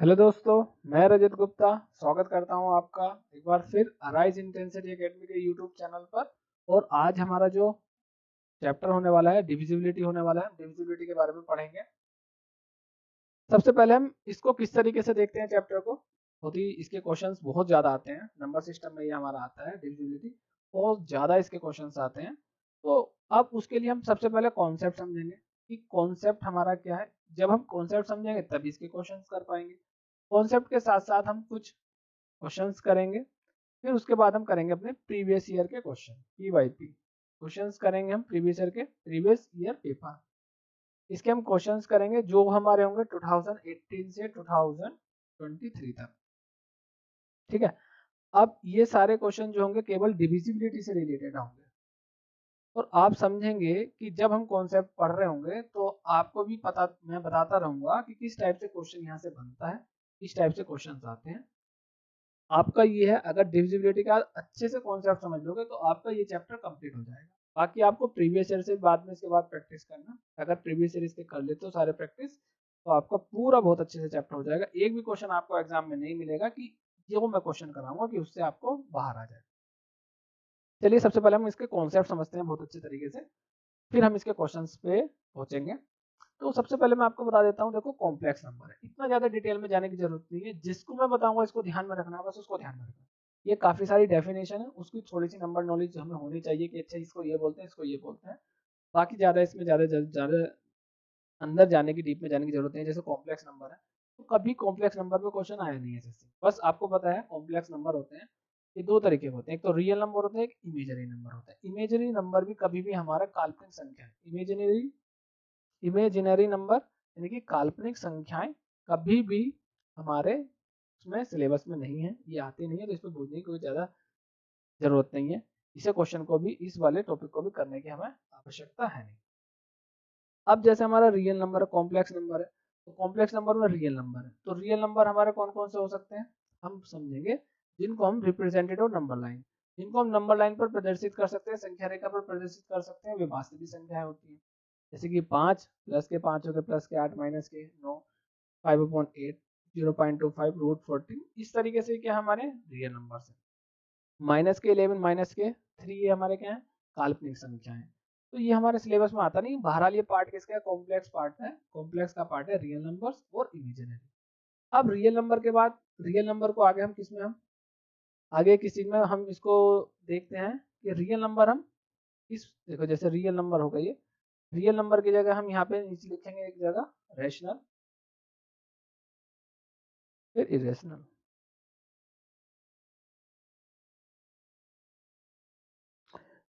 Hello दोस्तों, मैं रजत गुप्ता स्वागत करता हूं आपका एक बार फिर अराइज इंटेंसिटी एकेडमी के यूट्यूब चैनल पर। और आज हमारा जो चैप्टर होने वाला है डिविजिबिलिटी होने वाला है। डिविजिबिलिटी के बारे में पढ़ेंगे। सबसे पहले हम इसको किस तरीके से देखते हैं चैप्टर को। बहुत ही इसके क्वेश्चंस बहुत ज़्यादा आते हैं, नंबर सिस्टम में ये हमारा आता है डिविजिबिलिटी। बहुत ज़्यादा इसके क्वेश्चंस आते हैं। तो अब उसके लिए हम सबसे पहले कॉन्सेप्ट समझेंगे कि कॉन्सेप्ट हमारा क्या है। जब हम कॉन्सेप्ट समझेंगे तभी इसके क्वेश्चंस कर पाएंगे। कॉन्सेप्ट के साथ साथ हम कुछ क्वेश्चंस करेंगे, फिर उसके बाद हम करेंगे अपने प्रीवियस ईयर के question, P by P questions करेंगे हम प्रीवियस ईयर पेपर। इसके हम क्वेश्चंस करेंगे जो हमारे होंगे 2018 से 2023 तक। ठीक है। अब ये सारे क्वेश्चन जो होंगे केवल डिविजिबिलिटी से रिलेटेड होंगे। और आप समझेंगे कि जब हम कॉन्सेप्ट पढ़ रहे होंगे तो आपको भी पता, मैं बताता रहूंगा कि किस टाइप से क्वेश्चन यहाँ से बनता है, किस टाइप से क्वेश्चन आते हैं। आपका ये है, अगर डिविजिबिलिटी का अच्छे से कॉन्सेप्ट समझ लोगे तो आपका ये चैप्टर कंप्लीट हो जाएगा। बाकी आपको प्रीवियस ईयर से बाद में इसके बाद प्रैक्टिस करना। अगर प्रीवियस ईयर इसके कर लेते हो सारे प्रैक्टिस तो आपका पूरा बहुत अच्छे से चैप्टर हो जाएगा। एक भी क्वेश्चन आपको एग्जाम में नहीं मिलेगा कि जो मैं क्वेश्चन कराऊंगा कि उससे आपको बाहर आ जाए। चलिए सबसे पहले हम इसके कॉन्सेप्ट समझते हैं बहुत अच्छे तरीके से, फिर हम इसके क्वेश्चन पे पहुंचेंगे। तो सबसे पहले मैं आपको बता देता हूँ, देखो कॉम्प्लेक्स नंबर है, इतना ज्यादा डिटेल में जाने की जरूरत नहीं है। जिसको मैं बताऊंगा इसको ध्यान में रखना है, बस उसको ध्यान में रखना है। ये काफी सारी डेफिनेशन है, उसकी थोड़ी सी नंबर नॉलेज हमें होनी चाहिए कि अच्छा इसको ये बोलते हैं, इसको ये बोलते हैं। बाकी ज्यादा इसमें ज्यादा ज्यादा अंदर जाने की, डीप में जाने की जरूरत नहीं है। जैसे कॉम्प्लेक्स नंबर है तो कभी कॉम्प्लेक्स नंबर पे क्वेश्चन आया नहीं है जैसे, बस आपको पता है कॉम्प्लेक्स नंबर होते हैं ये दो तरीके के होते हैं। एक तो रियल नंबर होते हैं, एक इमेजरी नंबर होता है। इमेजरी नंबर भी कभी भी हमारा काल्पनिक संख्या है। इमेजिनरी नंबर यानी कि काल्पनिक संख्याएं कभी भी हमारे उसमें सिलेबस में नहीं है, ये आती नहीं है, तो इस पर बोलने की कोई ज़्यादा जरूरत नहीं है। इसे क्वेश्चन को भी, इस वाले टॉपिक को भी करने की हमें आवश्यकता है नहीं। अब जैसे हमारा रियल नंबर है, कॉम्प्लेक्स नंबर है, तो कॉम्प्लेक्स नंबर में रियल नंबर है। तो रियल नंबर हमारे कौन कौन से हो सकते हैं हम समझेंगे। जिनको हम रिप्रेजेंटेड और नंबर लाइन, जिनको हम नंबर लाइन पर प्रदर्शित कर सकते हैं, संख्या रेखा पर प्रदर्शित कर सकते हैं, वे वास्तविक संख्याएं होती हैं। जैसे कि 5 प्लस के 5 हो गए, प्लस के 8, माइनस के 9, 5/8, 0.25, √14। इस तरीके से क्या हमारे रियल नंबर है। माइनस के 11, माइनस के 3 ये हमारे क्या है, काल्पनिक संख्या है। तो ये हमारे सिलेबस में आता नहीं। बहरहाल ये पार्ट किसका है, कॉम्प्लेक्स पार्ट है। कॉम्प्लेक्स का पार्ट है रियल नंबर्स और इमेजिनरी। अब रियल नंबर के बाद, रियल नंबर को आगे हम किसमें, हम आगे किस चीज में हम इसको देखते हैं कि रियल नंबर हम इस, देखो जैसे रियल नंबर हो गई है, रियल नंबर की जगह हम यहाँ पे नीचे लिखेंगे एक जगह रेशनल, फिर इरेशनल।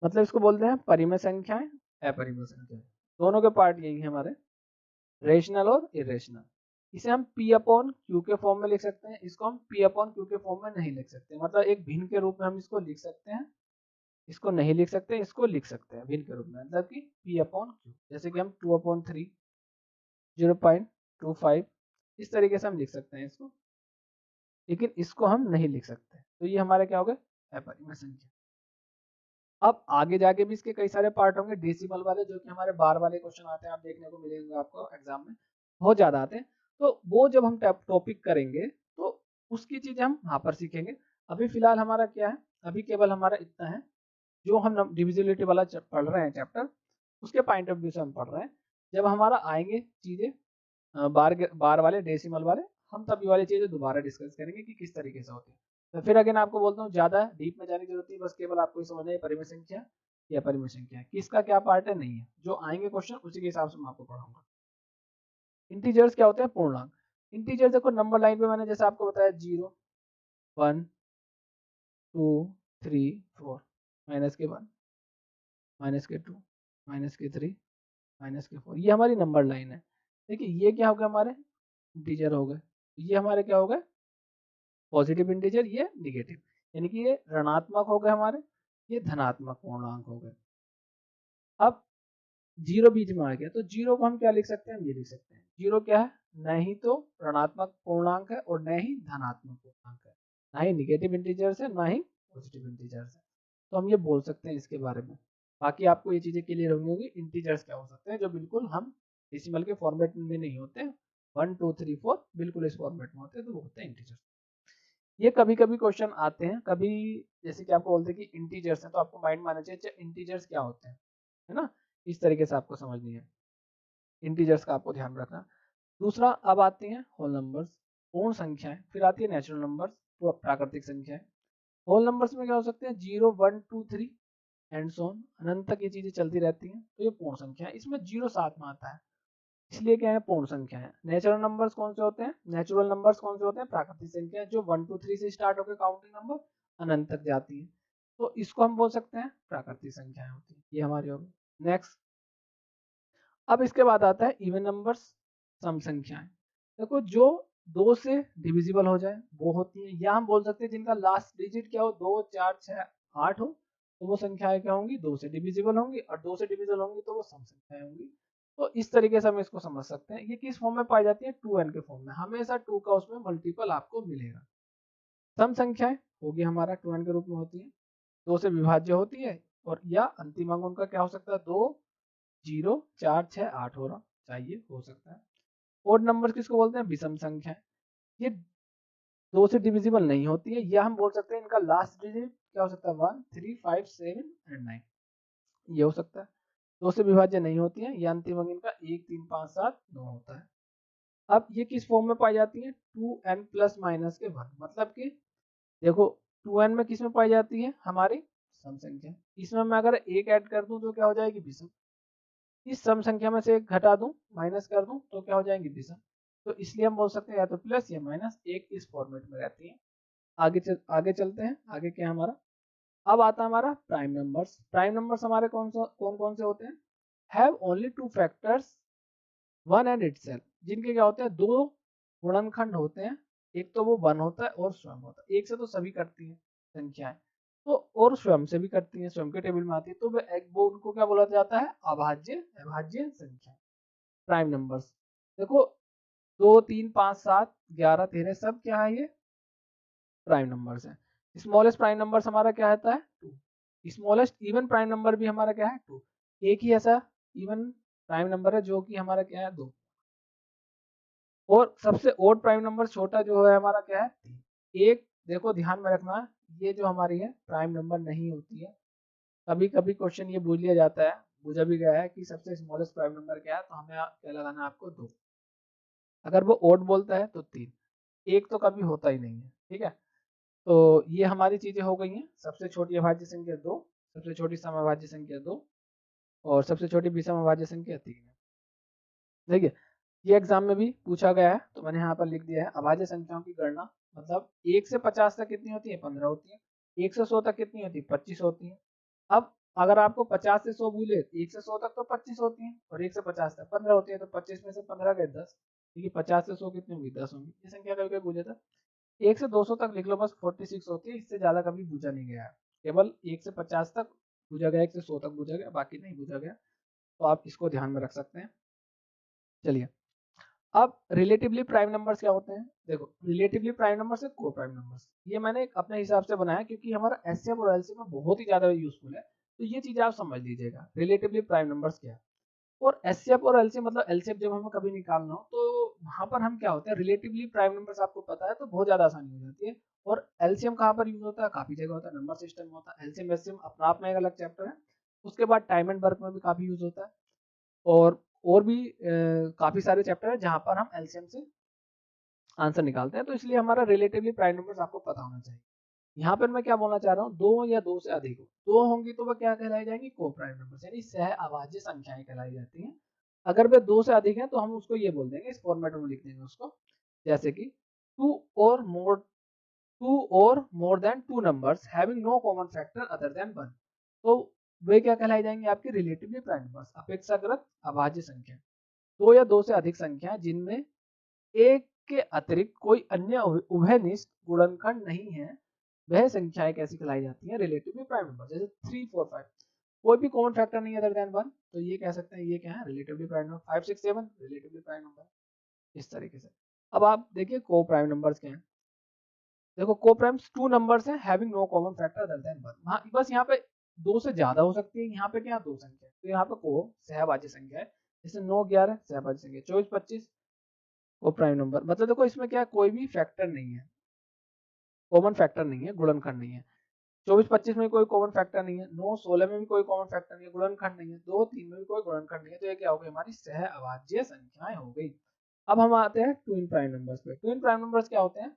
मतलब इसको बोलते हैं परिमेय संख्याएं, अपरिमेय संख्याएं। दोनों के पार्ट यही है हमारे, रेशनल और इरेशनल। इसे हम p अपॉन क्यू के फॉर्म में लिख सकते हैं, इसको हम p अपॉन क्यू के फॉर्म में नहीं लिख सकते। मतलब एक भिन्न के रूप में हम इसको लिख सकते हैं, इसको नहीं लिख सकते, इसको लिख सकते हैं भिन्न के रूप में। मतलब कि p अपॉन क्यू, जैसे कि हम 2/3, 0.25, इस तरीके से हम लिख सकते हैं इसको, लेकिन इसको हम नहीं लिख सकते। तो ये हमारे क्या हो गए, अपरिमेय संख्या। अब आगे जाके भी इसके कई सारे पार्ट होंगे डेसिमल वाले, जो कि हमारे बार वाले क्वेश्चन आते हैं, आप देखने को मिलेंगे आपको एग्जाम में, बहुत ज्यादा आते हैं। तो वो जब हम टॉपिक करेंगे तो उसकी चीजें हम वहां पर सीखेंगे। अभी फिलहाल हमारा क्या है, अभी केवल हमारा इतना है जो हम डिविजिबिलिटी वाला पढ़ रहे हैं चैप्टर, उसके पॉइंट ऑफ व्यू से हम पढ़ रहे हैं। जब हमारा आएंगे चीजें बार बार वाले डेसिमल वाले, हम तब ये वाली चीजें दोबारा डिस्कस करेंगे कि किस तरीके से होती है। तो फिर अगेन आपको बोलता हूँ, ज्यादा डीप में जाने की जरूरत नहीं, बस केवल आपको ये समझना है परिमेय संख्या या अपरिमेय संख्या किसका क्या पार्ट है, नहीं है। जो आएंगे क्वेश्चन उसी के हिसाब से मैं आपको पढ़ाऊंगा। इंटीजर्स क्या होते हैं, पूर्णांक। इंटीजर देखो नंबर लाइन पे मैंने जैसे आपको बताया 0, 1, 2, 3, 4, माइनस के 1, माइनस के 2, माइनस के 3, माइनस के 4, ये हमारी नंबर लाइन है। देखिए ये क्या हो गया, हमारे इंटीजर हो गए। ये हमारे क्या हो गए, पॉजिटिव इंटीजर, ये निगेटिव, यानी कि ये ऋणात्मक हो गए हमारे, ये धनात्मक पूर्णांक हो गए। अब जीरो बीच में आ गया, तो जीरो को हम क्या लिख सकते हैं, हम ये लिख सकते हैं, जीरो क्या है, न ही तो ऋणात्मक पूर्णांक है और न ही धनात्मक पूर्णांक है, ना ही निगेटिव इंटीजर्स है, ना ही पॉजिटिव इंटीजर्स है। तो हम ये बोल सकते हैं इसके बारे में। बाकी आपको ये चीजें क्लियर होंगी, इंटीजर्स क्या हो सकते हैं जो बिल्कुल हम डेसिमल के फॉर्मेट में नहीं होते, 1 2 3 4 बिल्कुल इस फॉर्मेट में होते हैं, तो वो होते हैं इंटीजर्स। ये कभी कभी क्वेश्चन आते हैं, कभी जैसे कि आपको बोलते हैं कि इंटीजर्स हैं, तो आपको माइंड में आना चाहिए अच्छा इंटीजर्स क्या होते हैं, है ना, इस तरीके से आपको समझनी है, इंटीजर्स का आपको ध्यान रखना। दूसरा अब आती हैं होल नंबर्स, पूर्ण संख्याएं, फिर आती है नेचुरल नंबर्स, तो प्राकृतिक संख्याएं। होल नंबर्स में क्या हो सकते हैं 0 1 2 3 एंड सो ऑन, अनंत तक ये चीजें चलती रहती हैं, तो ये पूर्ण संख्या है, इसमें 0 साथ में आता है, इसलिए क्या है पूर्ण संख्या है। नेचुरल नंबर्स कौन से होते हैं, नेचुरल नंबर्स कौन से होते हैं, प्राकृतिक संख्या जो 1 2 3 से स्टार्ट होकर काउंटिंग नंबर अनंत तक जाती है, तो इसको हम बोल सकते हैं प्राकृतिक संख्याएं होती है, ये हमारी होगी। नेक्स्ट, अब इसके बाद आता है इवन नंबर्स, सम संख्याएं। देखो जो 2 से डिविजिबल हो जाए वो होती है, या हम बोल सकते हैं जिनका लास्ट डिजिट क्या हो 2 4 6 8 हो, तो वो संख्याएं क्या होंगी 2 से डिविजिबल होंगी, और 2 से डिविजिबल होंगी तो वो सम संख्याएं होंगी। तो इस तरीके से हम इसको समझ सकते हैं। ये किस फॉर्म में पाई जाती है 2n के फॉर्म में, हमेशा 2 का उसमें मल्टीपल आपको मिलेगा। सम संख्याएं होगी हमारा 2n के रूप में होती है, 2 से विभाज्य होती है, और या अंतिम अंक उनका क्या हो सकता है 2 0 4 6 8 हो रहा चाहिए, हो सकता है। ओड नंबर किसको बोलते हैं विषम संख्या, ये 2 से डिविजिबल नहीं होती है, या हम बोल सकते हैं इनका लास्ट डिजिट क्या हो सकता है 1 3 5 7 एंड 9, ये हो सकता है। 2 से विभाज्य नहीं होती है, या अंतिम अंक इनका 1 3 5 7 9 होता है। अब ये किस फॉर्म में पाई जाती है 2n प्लस माइनस के 1, मतलब कि देखो 2n में किस में पाई जाती है हमारी सम संख्या, इसमें मैं अगर एक ऐड कर दूं तो क्या हो जाएगी विषम, इस सम संख्या में से एक घटा दूं माइनस कर दूं तो क्या हो जाएंगे विषम, तो इसलिए हम बोल सकते हैं या तो प्लस या माइनस, एक इस फॉर्मेट में रहती है। आगे चलते हैं, आगे क्या है हमारा, अब आता है हमारा प्राइम नंबर्स। प्राइम नंबर्स हमारे कौन कौन से होते हैं, have only 2 factors 1 and itself, जिनके क्या होते हैं 2 गुणनखंड होते हैं, एक तो वो 1 होता है और स्वयं होता है, एक से तो सभी करती हैं संख्याएं, तो और स्वयं से भी करती हैं, स्वयं के टेबल में आती है, तो वो उनको क्या बोला जाता है अभाज्य अभाज्य संख्या, प्राइम नंबर्स। देखो 2 3 5 7 11 13 सब क्या है ये प्राइम नंबर्स है। स्मॉलेस्ट प्राइम नंबर्स हमारा क्या रहता है 2, स्मॉलेस्ट इवन प्राइम नंबर भी हमारा क्या है 2, एक ही ऐसा इवन प्राइम नंबर है जो कि हमारा क्या है 2, और सबसे ओड प्राइम नंबर छोटा जो है हमारा क्या है 3। एक देखो ध्यान में रखना, ये जो हमारी है प्राइम नंबर नहीं होती है, कभी कभी क्वेश्चन ये पूछ लिया जाता है, पूछा भी गया है कि सबसे स्मॉलेस्ट प्राइम नंबर क्या है, तो हमें क्या लगाना है आपको 2, अगर वो ओड बोलता है तो 3, एक तो कभी होता ही नहीं है, ठीक है। तो ये हमारी चीजें हो गई हैं, सबसे छोटी अभाज्य संख्या 2, सबसे छोटी समअभाज्य संख्या 2, और सबसे छोटी विषम अभाज्य संख्या 3 है। देखिए ये एग्जाम में भी पूछा गया है, तो मैंने यहाँ पर लिख दिया है अभाज्य संख्याओं की गणना, मतलब 1 से 50 तक कितनी होती है 15 होती है, 1 से 100 तक कितनी होती है 25 होती है। अब अगर आपको 50 से 100 भूले, 1 से 100 तक तो 25 होती है और 1 से 50 तक 15 होती है, तो 25 में से 15 गए 10, क्योंकि 50 से 100 कितनी होगी 10 होंगी, ये संख्या कभी कभी पूछा था। 1 से 200 तक लिख लो बस 46 होती है, इससे ज्यादा कभी पूछा नहीं गया है, केवल 1 से 50 तक पूछा गया, 1 से 100 तक पूछा गया, बाकी नहीं पूछा गया, तो आप इसको ध्यान में रख सकते हैं। चलिए अब रिलेटिवली प्राइम नंबर्स क्या होते हैं, देखो रिलेटिवली प्राइम नंबर्स है को प्राइम नंबर्स, ये मैंने अपने हिसाब से बनाया क्योंकि हमारा एचसीएफ और एलसीएम में बहुत ही ज्यादा यूजफुल है, तो ये चीज आप समझ लीजिएगा रिलेटिवली प्राइम नंबर्स क्या है। और एचसीएफ और एलसीएम मतलब एलसीएफ जब हमें कभी निकालना हो तो वहां पर हम क्या होते हैं रिलेटिवली प्राइम नंबर्स आपको पता है तो बहुत ज्यादा आसानी हो जाती है। और एलसीएम कहाँ पर यूज होता है, काफी जगह होता है, नंबर सिस्टम में होता है, एलसीएम एचसीएम अपना आप में एक अलग चैप्टर है, उसके बाद टाइम एंड वर्क में भी काफी यूज होता है, और भी काफी सारे चैप्टर है जहां पर हम एलसीएम से आंसर निकालते हैं, तो इसलिए हमारा रिलेटिवली प्राइम नंबर्स आपको पता होना चाहिए। यहाँ पर मैं क्या बोलना चाह रहा हूँ, दो या दो से अधिक हो, दो होंगी तो वह क्या कहलाई जाएंगी को प्राइम नंबर्स, यानी सह अभाज्य संख्याएं कहलाई जाती हैं। अगर वे दो से अधिक हैं तो हम उसको ये बोल देंगे, इस फॉर्मेट में लिख देंगे उसको, जैसे कि टू और more than two numbers having no common factor other than 1, तो वे क्या कहलाई जाएंगे आपकी रिलेटिवली प्राइम नंबर्स, अपेक्षाकृत अभाज्य संख्या। दो या दो से अधिक संख्या जिनमें एक के अतिरिक्त कोई अन्य उभयनिष्ठ गुणनखंड नहीं है, वह संख्याएं कैसी कहलाई जाती हैं रिलेटिवली प्राइम नंबर, जैसे 3 4 5 कोई भी कॉमन फैक्टर नहीं है अदर देन 1, तो ये कह सकते हैं ये क्या है relatively prime number. 5 6 7 relatively prime number, इस तरीके से। अब आप देखिए को प्राइम नंबर्स क्या हैं, देखो को प्राइम्स टू नंबर्स हैं having no common factor other than 1, बस यहाँ पे दो से ज्यादा हो सकती है, यहाँ पे क्या दो संख्या, तो यहाँ पे को सहभाज्य संख्या है, जैसे 9 11 सहभाज्य संख्या, 24 25 वो प्राइम नंबर, मतलब देखो इसमें क्या है, कोई भी फैक्टर नहीं है, कॉमन फैक्टर नहीं है, गुणनखंड नहीं है। 24-25 में कोई कॉमन फैक्टर नहीं है, 9-16 में भी कोई कॉमन फैक्टर नहीं है, गुणनखंड नहीं है, 2-3 में भी कोई गुणनखंड नहीं है, तो ये क्या हो गई, हमारी सह अभाज्य संख्याएं हो गई। अब हम आते हैं ट्विन प्राइम नंबर्स पे। ट्विन प्राइम नंबर्स क्या होते हैं,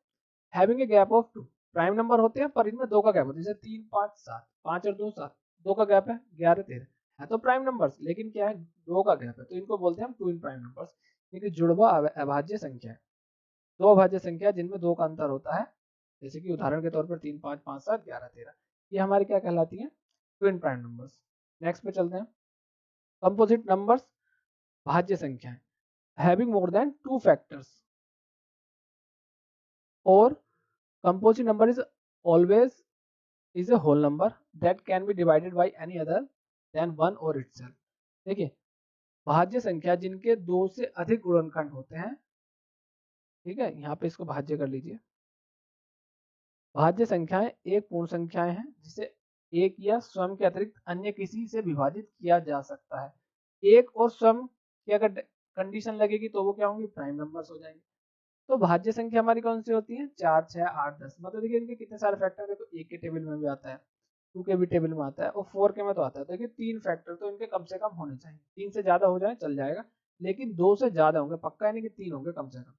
having a gap of 2, prime number होते हैं पर इनमें 2 का गैप होता है, जैसे 3 5 7, 5 और 2 7, 2 का गैप है, 11 13 है तो प्राइम नंबर्स, लेकिन क्या है 2 का गैप है, तो इनको बोलते हैं हम ट्विन प्राइम नंबर्स। क्योंकि जुड़वा अभाज्य संख्या है, दो अभाज्य संख्या जिनमें 2 का अंतर होता है, जैसे कि उदाहरण के तौर पर 3 5 5 7 11 13, ये हमारी क्या कहलाती है, ट्विन प्राइम नंबर्स। नेक्स्ट पे चलते हैं, कंपोजिट नंबर्स, भाज्य संख्याएं हैविंग मोर देन 2 फैक्टर्स, और composite number is always is a whole number that can be divided by any other than one or itself। देखिए, भाज्य संख्या जिनके 2 से अधिक गुणनखंड होते हैं, ठीक है, यहाँ पे इसको भाज्य कर लीजिए। भाज्य संख्याएं एक पूर्ण संख्याएं हैं जिसे एक या स्वयं के अतिरिक्त अन्य किसी से विभाजित किया जा सकता है। एक और स्वयं की अगर कंडीशन लगेगी तो वो क्या होंगी, प्राइम नंबर्स हो जाएंगे। तो भाज्य संख्या हमारी कौन सी होती है, 4 6 8 10, मतलब देखिए इनके कितने सारे फैक्टर, देखो एक के टेबल में भी आता है, 2 के भी टेबल में आता है और 4 के में तो आता है। देखिए 3 फैक्टर तो इनके कम से कम होने चाहिए, 3 से ज्यादा हो जाए चल जाएगा, लेकिन 2 से ज्यादा होंगे पक्का, यानी कि 3 होंगे कम से कम।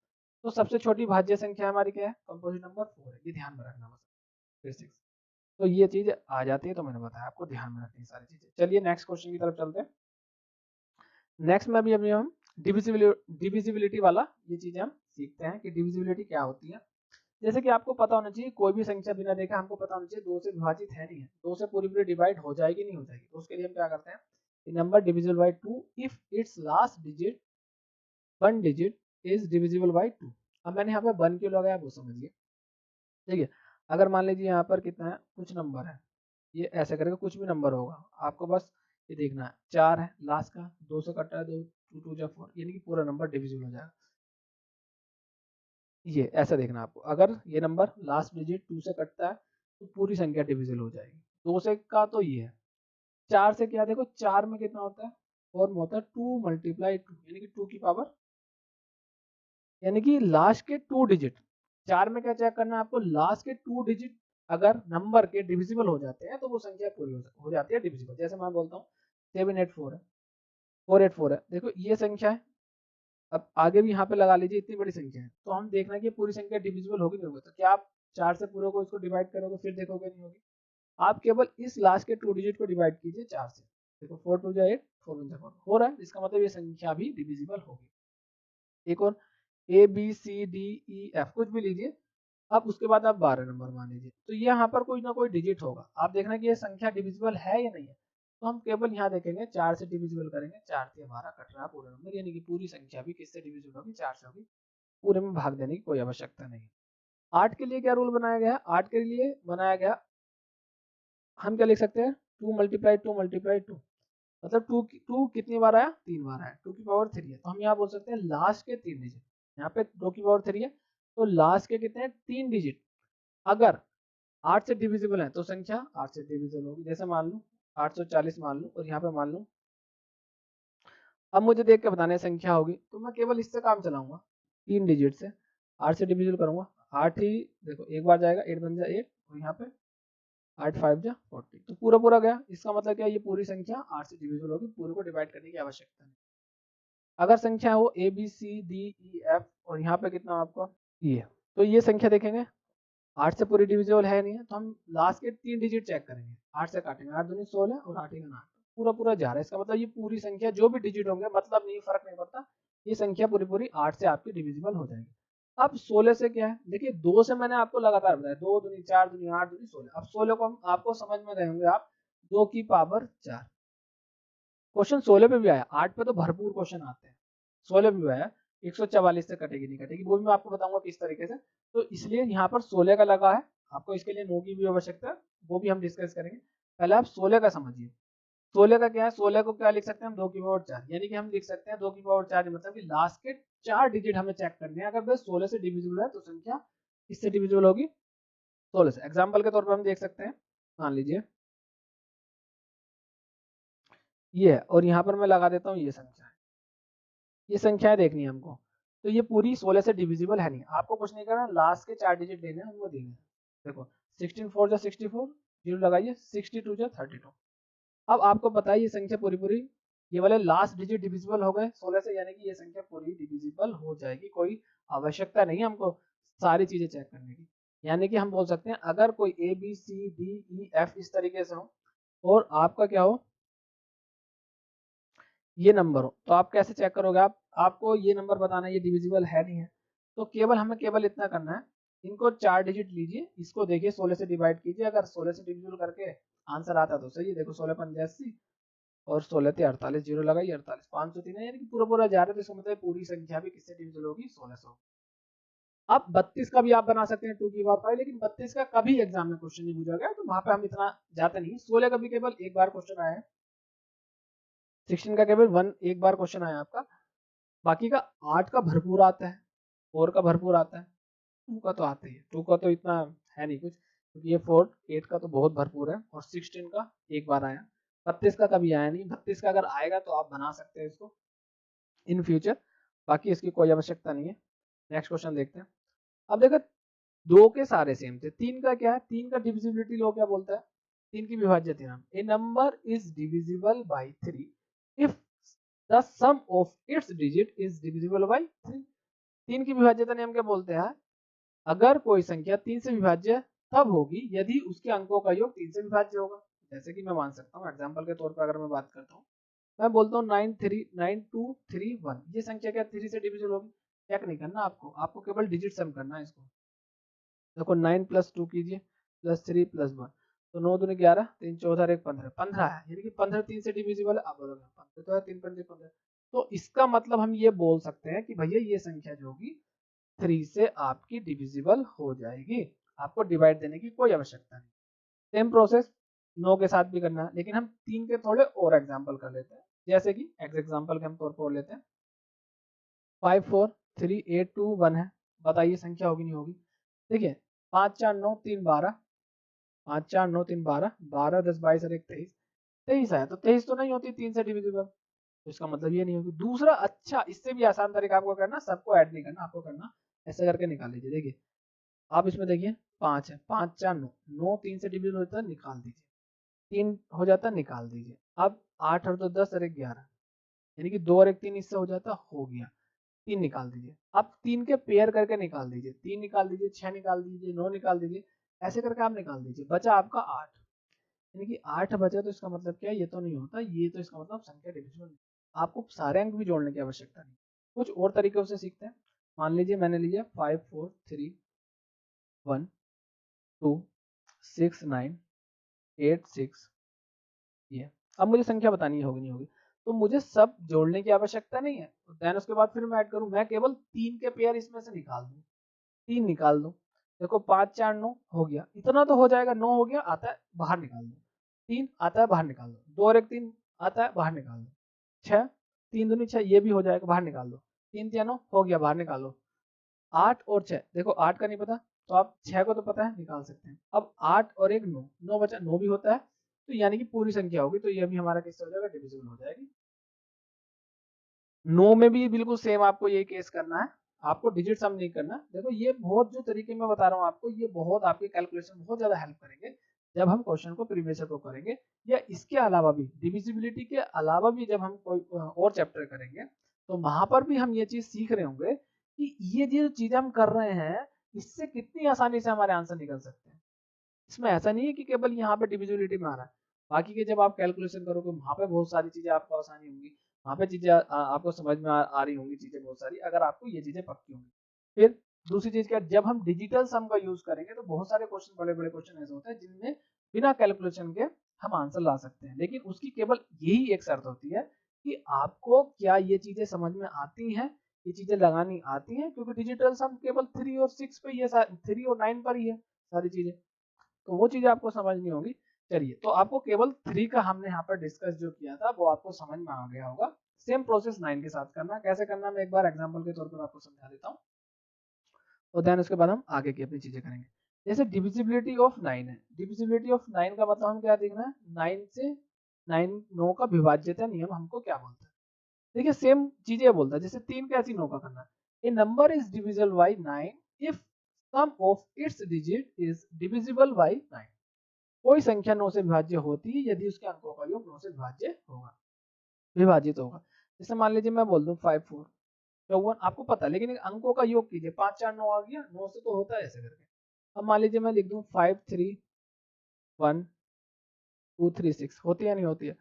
तो सबसे छोटी भाज्य संख्या हमारी क्या है, कंपोजिट नंबर 4 है, ये ध्यान में रखना बस, फिर 6। तो ये चीज आ जाती है, तो मैंने बताया आपको ध्यान में रखनी सारी चीजें। चलिए नेक्स्ट क्वेश्चन की तरफ चलते हैं। नेक्स्ट में अभी अभी हम डिविजिबिलिटी वाला ये चीजें हम सीखते हैं कि डिविजिबिलिटी क्या होती है। जैसे कि आपको पता होना चाहिए, कोई भी संख्या बिना देखे हमको पता होना चाहिए 2 से विभाजित है नहीं है, 2 से पूरी पूरी डिवाइड हो जाएगी नहीं हो जाएगी, तो उसके लिए हम क्या करते हैं, number divisible by 2 if it's last digit 1 digit is divisible bye 2। अब मैंने यहाँ पे 1 क्यों लगाया वो समझिए, ठीक है। अगर मान लीजिए यहाँ पर कितना है, कुछ नंबर है, ये ऐसे करके कुछ भी नंबर होगा, आपको बस ये देखना है 4 है लास्ट का, 2 से कट रहा है, 2 2 2 4, यानी कि पूरा नंबर डिविजिबल हो जाएगा। ये ऐसा देखना आपको, अगर ये नंबर लास्ट डिजिट 2 से कटता है तो पूरी संख्या डिविजिबल हो जाएगी। 2 से का तो ये है, 4 से क्या, देखो 4 में कितना होता है, 4 में होता है 2 मल्टीप्लाई 2, यानी कि 2 की पावर, यानी कि लास्ट के 2 डिजिट। 4 में क्या चेक करना है आपको, लास्ट के 2 डिजिट अगर नंबर के डिविजिबल हो जाते हैं तो वो संख्या पूरी हो जाती है डिविजिबल। जैसे मैं बोलता हूँ 784 है, 484 है, देखो ये संख्या है। अब आगे भी यहाँ पे लगा लीजिए, इतनी बड़ी संख्या है, तो हम देखना कि पूरी संख्या डिविजिबल होगी नहीं होगी, तो क्या आप 4 से पूरे को इसको डिवाइड करोगे फिर देखोगे नहीं होगी, आप केवल इस लास्ट के 2 डिजिट को डिवाइड कीजिए 4 से, देखो 4 2 जा 8, 4 1 जा 4 हो रहा है, इसका मतलब ये संख्या भी डिविजिबल होगी। एक और A B C D E F कुछ भी लीजिए, अब उसके बाद आप 12 नंबर मान लीजिए, तो यहाँ पर कोई ना कोई डिजिट होगा, आप देखना कि ये संख्या डिविजिबल है या नहीं है, तो हम केवल यहाँ देखेंगे 4 से डिविजिबल करेंगे, 4 से 12 कट रहा है पूरा नंबर, यानी कि पूरी संख्या भी किससे डिविजिबल होगी, 4 से होगी, पूरे में भाग देने की कोई आवश्यकता नहीं। 8 के लिए क्या रूल बनाया गया है, 8 के लिए बनाया गया, हम क्या लिख सकते हैं, 2 मल्टीप्लाई 2 मल्टीप्लाई 2, मतलब 2 कितनी बार आया, 3 बार आया, 2 की पावर 3 है, तो हम यहाँ बोल सकते हैं लास्ट के 3 डिजिट, यहाँ पे 2 की पावर 3 है, तो लास्ट के कितने हैं, 3 डिजिट अगर 8 से डिविजिबल है तो संख्या 8 से डिविजिबल होगी। जैसे मान लूँ 840 मान लूँ, और यहाँ पे मान लूँ, अब मुझे देख के बताने संख्या होगी, तो मैं केवल इससे काम चलाऊंगा, 3 डिजिट से 8 से डिविजिबल करूंगा, 8 ही देखो एक बार जाएगा, 8 बन जाए 8, और यहाँ पे 8 5 जा 40, तो पूरा पूरा गया। इसका मतलब क्या है, ये पूरी संख्या 8 से डिविजिबल होगी, पूरे को डिवाइड करने की आवश्यकता नहीं। अगर संख्या हो A B C D E F, और यहाँ पे कितना आपका ये, तो ये संख्या देखेंगे 8 से पूरी डिविजिबल है नहीं है, तो हम लास्ट के 3 डिजिट चेक करेंगे, 8 से काटेंगे, 8 दूनी 16 और 8 का 8, पूरा पूरा जा रहा है, इसका मतलब ये पूरी संख्या जो भी डिजिट होंगे, मतलब नहीं, फर्क नहीं पड़ता, ये संख्या पूरी पूरी 8 से आपकी डिविजिबल हो जाएगी। अब 16 से क्या है, देखिए 2 से मैंने आपको लगातार बताया, 2 दूनी 4 दूनी 8 दूनी 16, अब 16 को हम आपको समझ में रहे होंगे आप, 2 की पावर 4, क्वेश्चन 16 पे भी आया, 8 पे तो भरपूर क्वेश्चन आते हैं, 16 पे भी आया, 144 से कटेगी नहीं कटेगी, वो भी मैं आपको बताऊंगा किस तरीके से, तो इसलिए यहाँ पर 16 का लगा है, आपको इसके लिए 9 की भी आवश्यकता है, वो भी हम डिस्कस करेंगे। पहले आप 16 का समझिए, 16 का क्या है, 16 को क्या लिख सकते हैं हम, 2 की पावर 4, यानी कि हम लिख सकते हैं 2 की पावर 4, मतलब कि लास्ट के 4 डिजिट हमें चेक करने हैं, अगर बस 16 से डिविजिबल है तो संख्या किससे डिविजिबल होगी, 16 से। एग्जाम्पल के तौर पर हम देख सकते हैं, मान लीजिए ये है, और यहाँ पर मैं लगा देता हूँ ये संख्या है, ये संख्याएं देखनी है हमको, तो ये पूरी 16 से डिविजिबल है नहीं। आपको कुछ नहीं करना, लास्ट के 4 डिजिट लेने हैं, वो देंगे। देखो 16 4 जा 64, जीरो लगाइए, 62 जा 32। अब आपको पता है ये संख्या पूरी पूरी, ये वाले लास्ट डिजिट डिविजिबल हो गए 16 से, यानी कि ये संख्या पूरी डिविजिबल हो जाएगी। कोई आवश्यकता नहीं है हमको सारी चीजें चेक करने की। यानी कि हम बोल सकते हैं अगर कोई A B C D E F इस तरीके से हो और आपका क्या हो, ये नंबर हो, तो आप कैसे चेक करोगे? आपको ये नंबर बताना है ये डिविजिबल है नहीं है, तो केवल हमें केवल इतना करना है, इनको 4 डिजिट लीजिए, इसको देखिए 16 से डिवाइड कीजिए, अगर 16 से डिविजिबल करके आंसर आता तो सही है। देखो 16 पंजे 80 और 16 थे 48, जीरो लगाइए 48, 503 है, यानी कि पूरा पूरा जा रहा है, तो इसका मतलब पूरी संख्या भी किससे डिविजिबल होगी? 16 से। अब 32 का भी आप बना सकते हैं 2 की पावर 5, लेकिन 32 का कभी एग्जाम में क्वेश्चन नहीं पूछा गया, तो वहां पे हम इतना जाते नहीं। 16 का भी केवल एक बार क्वेश्चन आया है, 16 का केवल एक बार क्वेश्चन आया आपका, बाकी का 8 का भरपूर आता है, 4 का भरपूर आता है, 2 का तो आता ही है, 2 का तो इतना है नहीं कुछ, क्योंकि ये 4 8 का तो बहुत भरपूर है, और 16 का एक बार आया, 32 का कभी आया नहीं। 32 का अगर आएगा तो आप बना सकते हैं इसको इन फ्यूचर, बाकी इसकी कोई आवश्यकता नहीं है। नेक्स्ट क्वेश्चन देखते हैं। अब देखो दो के सारे सेम थे, तीन का क्या है? तीन का डिविजिबिलिटी लॉ क्या बोलता है? तीन की विभाज्य theorem, a number is divisible by 3 if the sum of its digit is divisible by 3। तीन की विभाज्यता नियम क्या बोलते हैं? अगर कोई संख्या 3 से विभाज्य तब होगी यदि उसके अंकों का योग 3 से विभाज्य होगा। जैसे कि मैं मान सकता हूँ एग्जांपल के तौर पर, अगर मैं बात करता हूँ, मैं बोलता हूँ 92331, ये संख्या क्या 3 से डिविजिबल होगी? चेक नहीं करना आपको, आपको केवल डिजिट सम करना है इसको। देखो 9 प्लस 2 कीजिए प्लस 3 प्लस 1, तो 9 दूनी 11, 3 14 1 15, 15 है, यानी कि 15 3 से डिविजिबल है। अब बोलो 15 तो है, 3 पंजे 15, तो इसका मतलब हम ये बोल सकते हैं कि भैया ये संख्या जो होगी 3 से आपकी डिविजिबल हो जाएगी, आपको डिवाइड देने की कोई आवश्यकता नहीं। सेम प्रोसेस 9 के साथ भी करना है, लेकिन हम 3 के थोड़े और एग्जाम्पल कर लेते हैं, जैसे कि एग्जाम्पल के हम तौर पर लेते हैं 5 4 3 8 2 1 है, बताइए संख्या होगी नहीं होगी? देखिए 5 4 9 3 12, 5 4 9 3 12, 12 10 22 और 1 23, 23 है, तो 23 तो नहीं होती 3 से डिविजिबल, तो इसका मतलब ये नहीं होगी। दूसरा, अच्छा इससे भी आसान तरीका आपको करना, सबको ऐड नहीं करना, आपको करना ऐसे करके निकाल लीजिए। देखिए आप इसमें देखिए 5 है, 5 4 9, 9 3 से डिविजिबल होता है, निकाल दीजिए, 3 हो जाता है, निकाल दीजिए। अब 8 और 2 10 और 1 11, यानी कि 2 और 1 3 इससे हो जाता, हो गया, 3 निकाल दीजिए। अब 3 के पेयर करके निकाल दीजिए, 3 निकाल दीजिए, 6 निकाल दीजिए, 9 निकाल दीजिए, ऐसे करके आप निकाल दीजिए, बचा आपका 8, यानी कि 8 बचा, तो इसका मतलब क्या है? ये तो नहीं होता, ये तो इसका मतलब संख्या डिविजिबल। आपको सारे अंक भी जोड़ने की आवश्यकता नहीं, कुछ और तरीके से सीखते हैं। मान लीजिए मैंने लिया 5 4 3 1 2 6 9 8 6, ये अब मुझे संख्या बतानी होगी नहीं होगी, तो मुझे सब जोड़ने की आवश्यकता नहीं है। देन उसके बाद फिर मैं ऐड करूं, मैं केवल 3 के पेयर इसमें से निकाल दूं, 3 निकाल दो, देखो 5 4 9 हो गया, इतना तो हो जाएगा, 9 हो गया, आता है बाहर निकाल दो, 3 आता है बाहर निकाल दो, 2 और 1 3 आता है बाहर निकाल दो, 6 3 दूनी 6, ये भी हो जाएगा, बाहर निकाल दो, 3 3 9 हो गया, बाहर निकालो। 8 और 6, देखो 8 का नहीं पता तो आप 6 को तो पता है, निकाल सकते हैं। अब 8 और 1 9, 9 बचा, 9 भी होता है, तो यानी कि पूरी संख्या होगी, तो ये भी हमारा किससे हो जाएगा? डिविजिबल हो जाएगी। 9 में भी बिल्कुल सेम आपको ये केस करना है, आपको डिजिट सम नहीं करना। देखो ये बहुत जो तरीके मैं बता रहा हूँ आपको, ये बहुत आपके कैलकुलेशन बहुत ज्यादा हेल्प करेंगे जब हम क्वेश्चन को प्रीवियस को करेंगे, या इसके अलावा भी डिविजिबिलिटी के अलावा भी जब हम कोई और चैप्टर करेंगे, तो वहां पर भी हम ये चीज सीख रहे होंगे कि ये जो चीज हम कर रहे हैं इससे कितनी आसानी से हमारे आंसर निकल सकते हैं। इसमें ऐसा नहीं है कि केवल यहाँ पे डिविजिबिलिटी में आ रहा है, बाकी के जब आप कैलकुलेशन करोगे वहां पे बहुत सारी चीजें आपको आसानी होंगी, वहां पे चीजें आपको समझ में आ रही होंगी चीजें बहुत सारी, अगर आपको ये चीजें पक्की होंगी। फिर दूसरी चीज क्या, जब हम डिजिटल सम का यूज करेंगे तो बहुत सारे क्वेश्चन, बड़े बड़े क्वेश्चन ऐसे होते हैं जिनमें बिना कैलकुलेशन के हम आंसर ला सकते हैं, लेकिन उसकी केवल यही एक शर्त होती है कि आपको क्या ये चीजें समझ में आती हैं, ये चीजें लगानी आती हैं, क्योंकि डिजिटल सम केवल 3 और 6 पे, ये 3 और 9 पर ही है सारी चीजें, तो वो चीजें आपको समझनी होगी। चलिए, तो आपको केवल 3 का हमने यहाँ पर डिस्कस जो किया था वो आपको समझ में आ गया होगा। सेम प्रोसेस 9 के साथ करना, कैसे करना मैं एक बार एग्जांपल के तौर पर आपको समझा देता हूँ, और देन उसके बाद हम आगे की अपनी चीजें करेंगे। जैसे डिविजिबिलिटी ऑफ 9 है, डिविजिबिलिटी ऑफ 9 का मतलब हम क्या देखना है, 9 से 9 9 का विभाज्यता नियम हमको क्या बोलता है? देखिए सेम चीजें बोलता है, जैसे 3 का ऐसी 9 का करना है, a number is divisible by 9 if sum of its digit is divisible by 9। कोई संख्या 9 से विभाज्य होती है यदि उसके अंकों का योग 9 से विभाजित होगा। जैसे मान लीजिए मैं बोल दूं 5 4 54, आपको पता है, लेकिन अंकों का योग कीजिए, 5 4 9 आ गया, 9 से तो होता है ऐसे करके। अब मान लीजिए मैं लिख दूं 5 3 1 2 3 6, होती है नहीं होती है?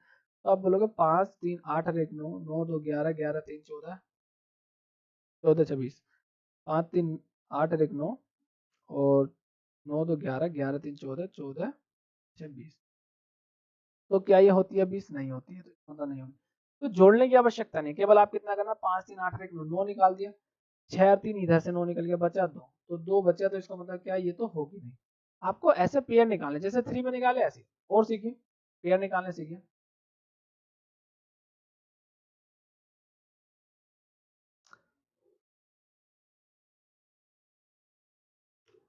तो आप बोलोगे 5 3 8 और 1 9, 9 2 11, 11 3 14, 14 26, 5 3 8 और 1 9, और 9 2 11, 11 3 14, 14 26। तो क्या ये होती है 20? नहीं होती है, तो मतलब नहीं होगी। तो जोड़ने की आवश्यकता नहीं, केवल आप कितना करना, 5 3 8 और 1 9, 9 निकाल दिया, 6 और 3 इधर से 9 निकल गया, बचा 2, तो 2 बचा, तो इसका मतलब क्या, ये तो होगी नहीं। आपको ऐसे पेयर निकालने, जैसे 3 में निकाले ऐसे, और सीखिए पेयर निकालने सीखिए।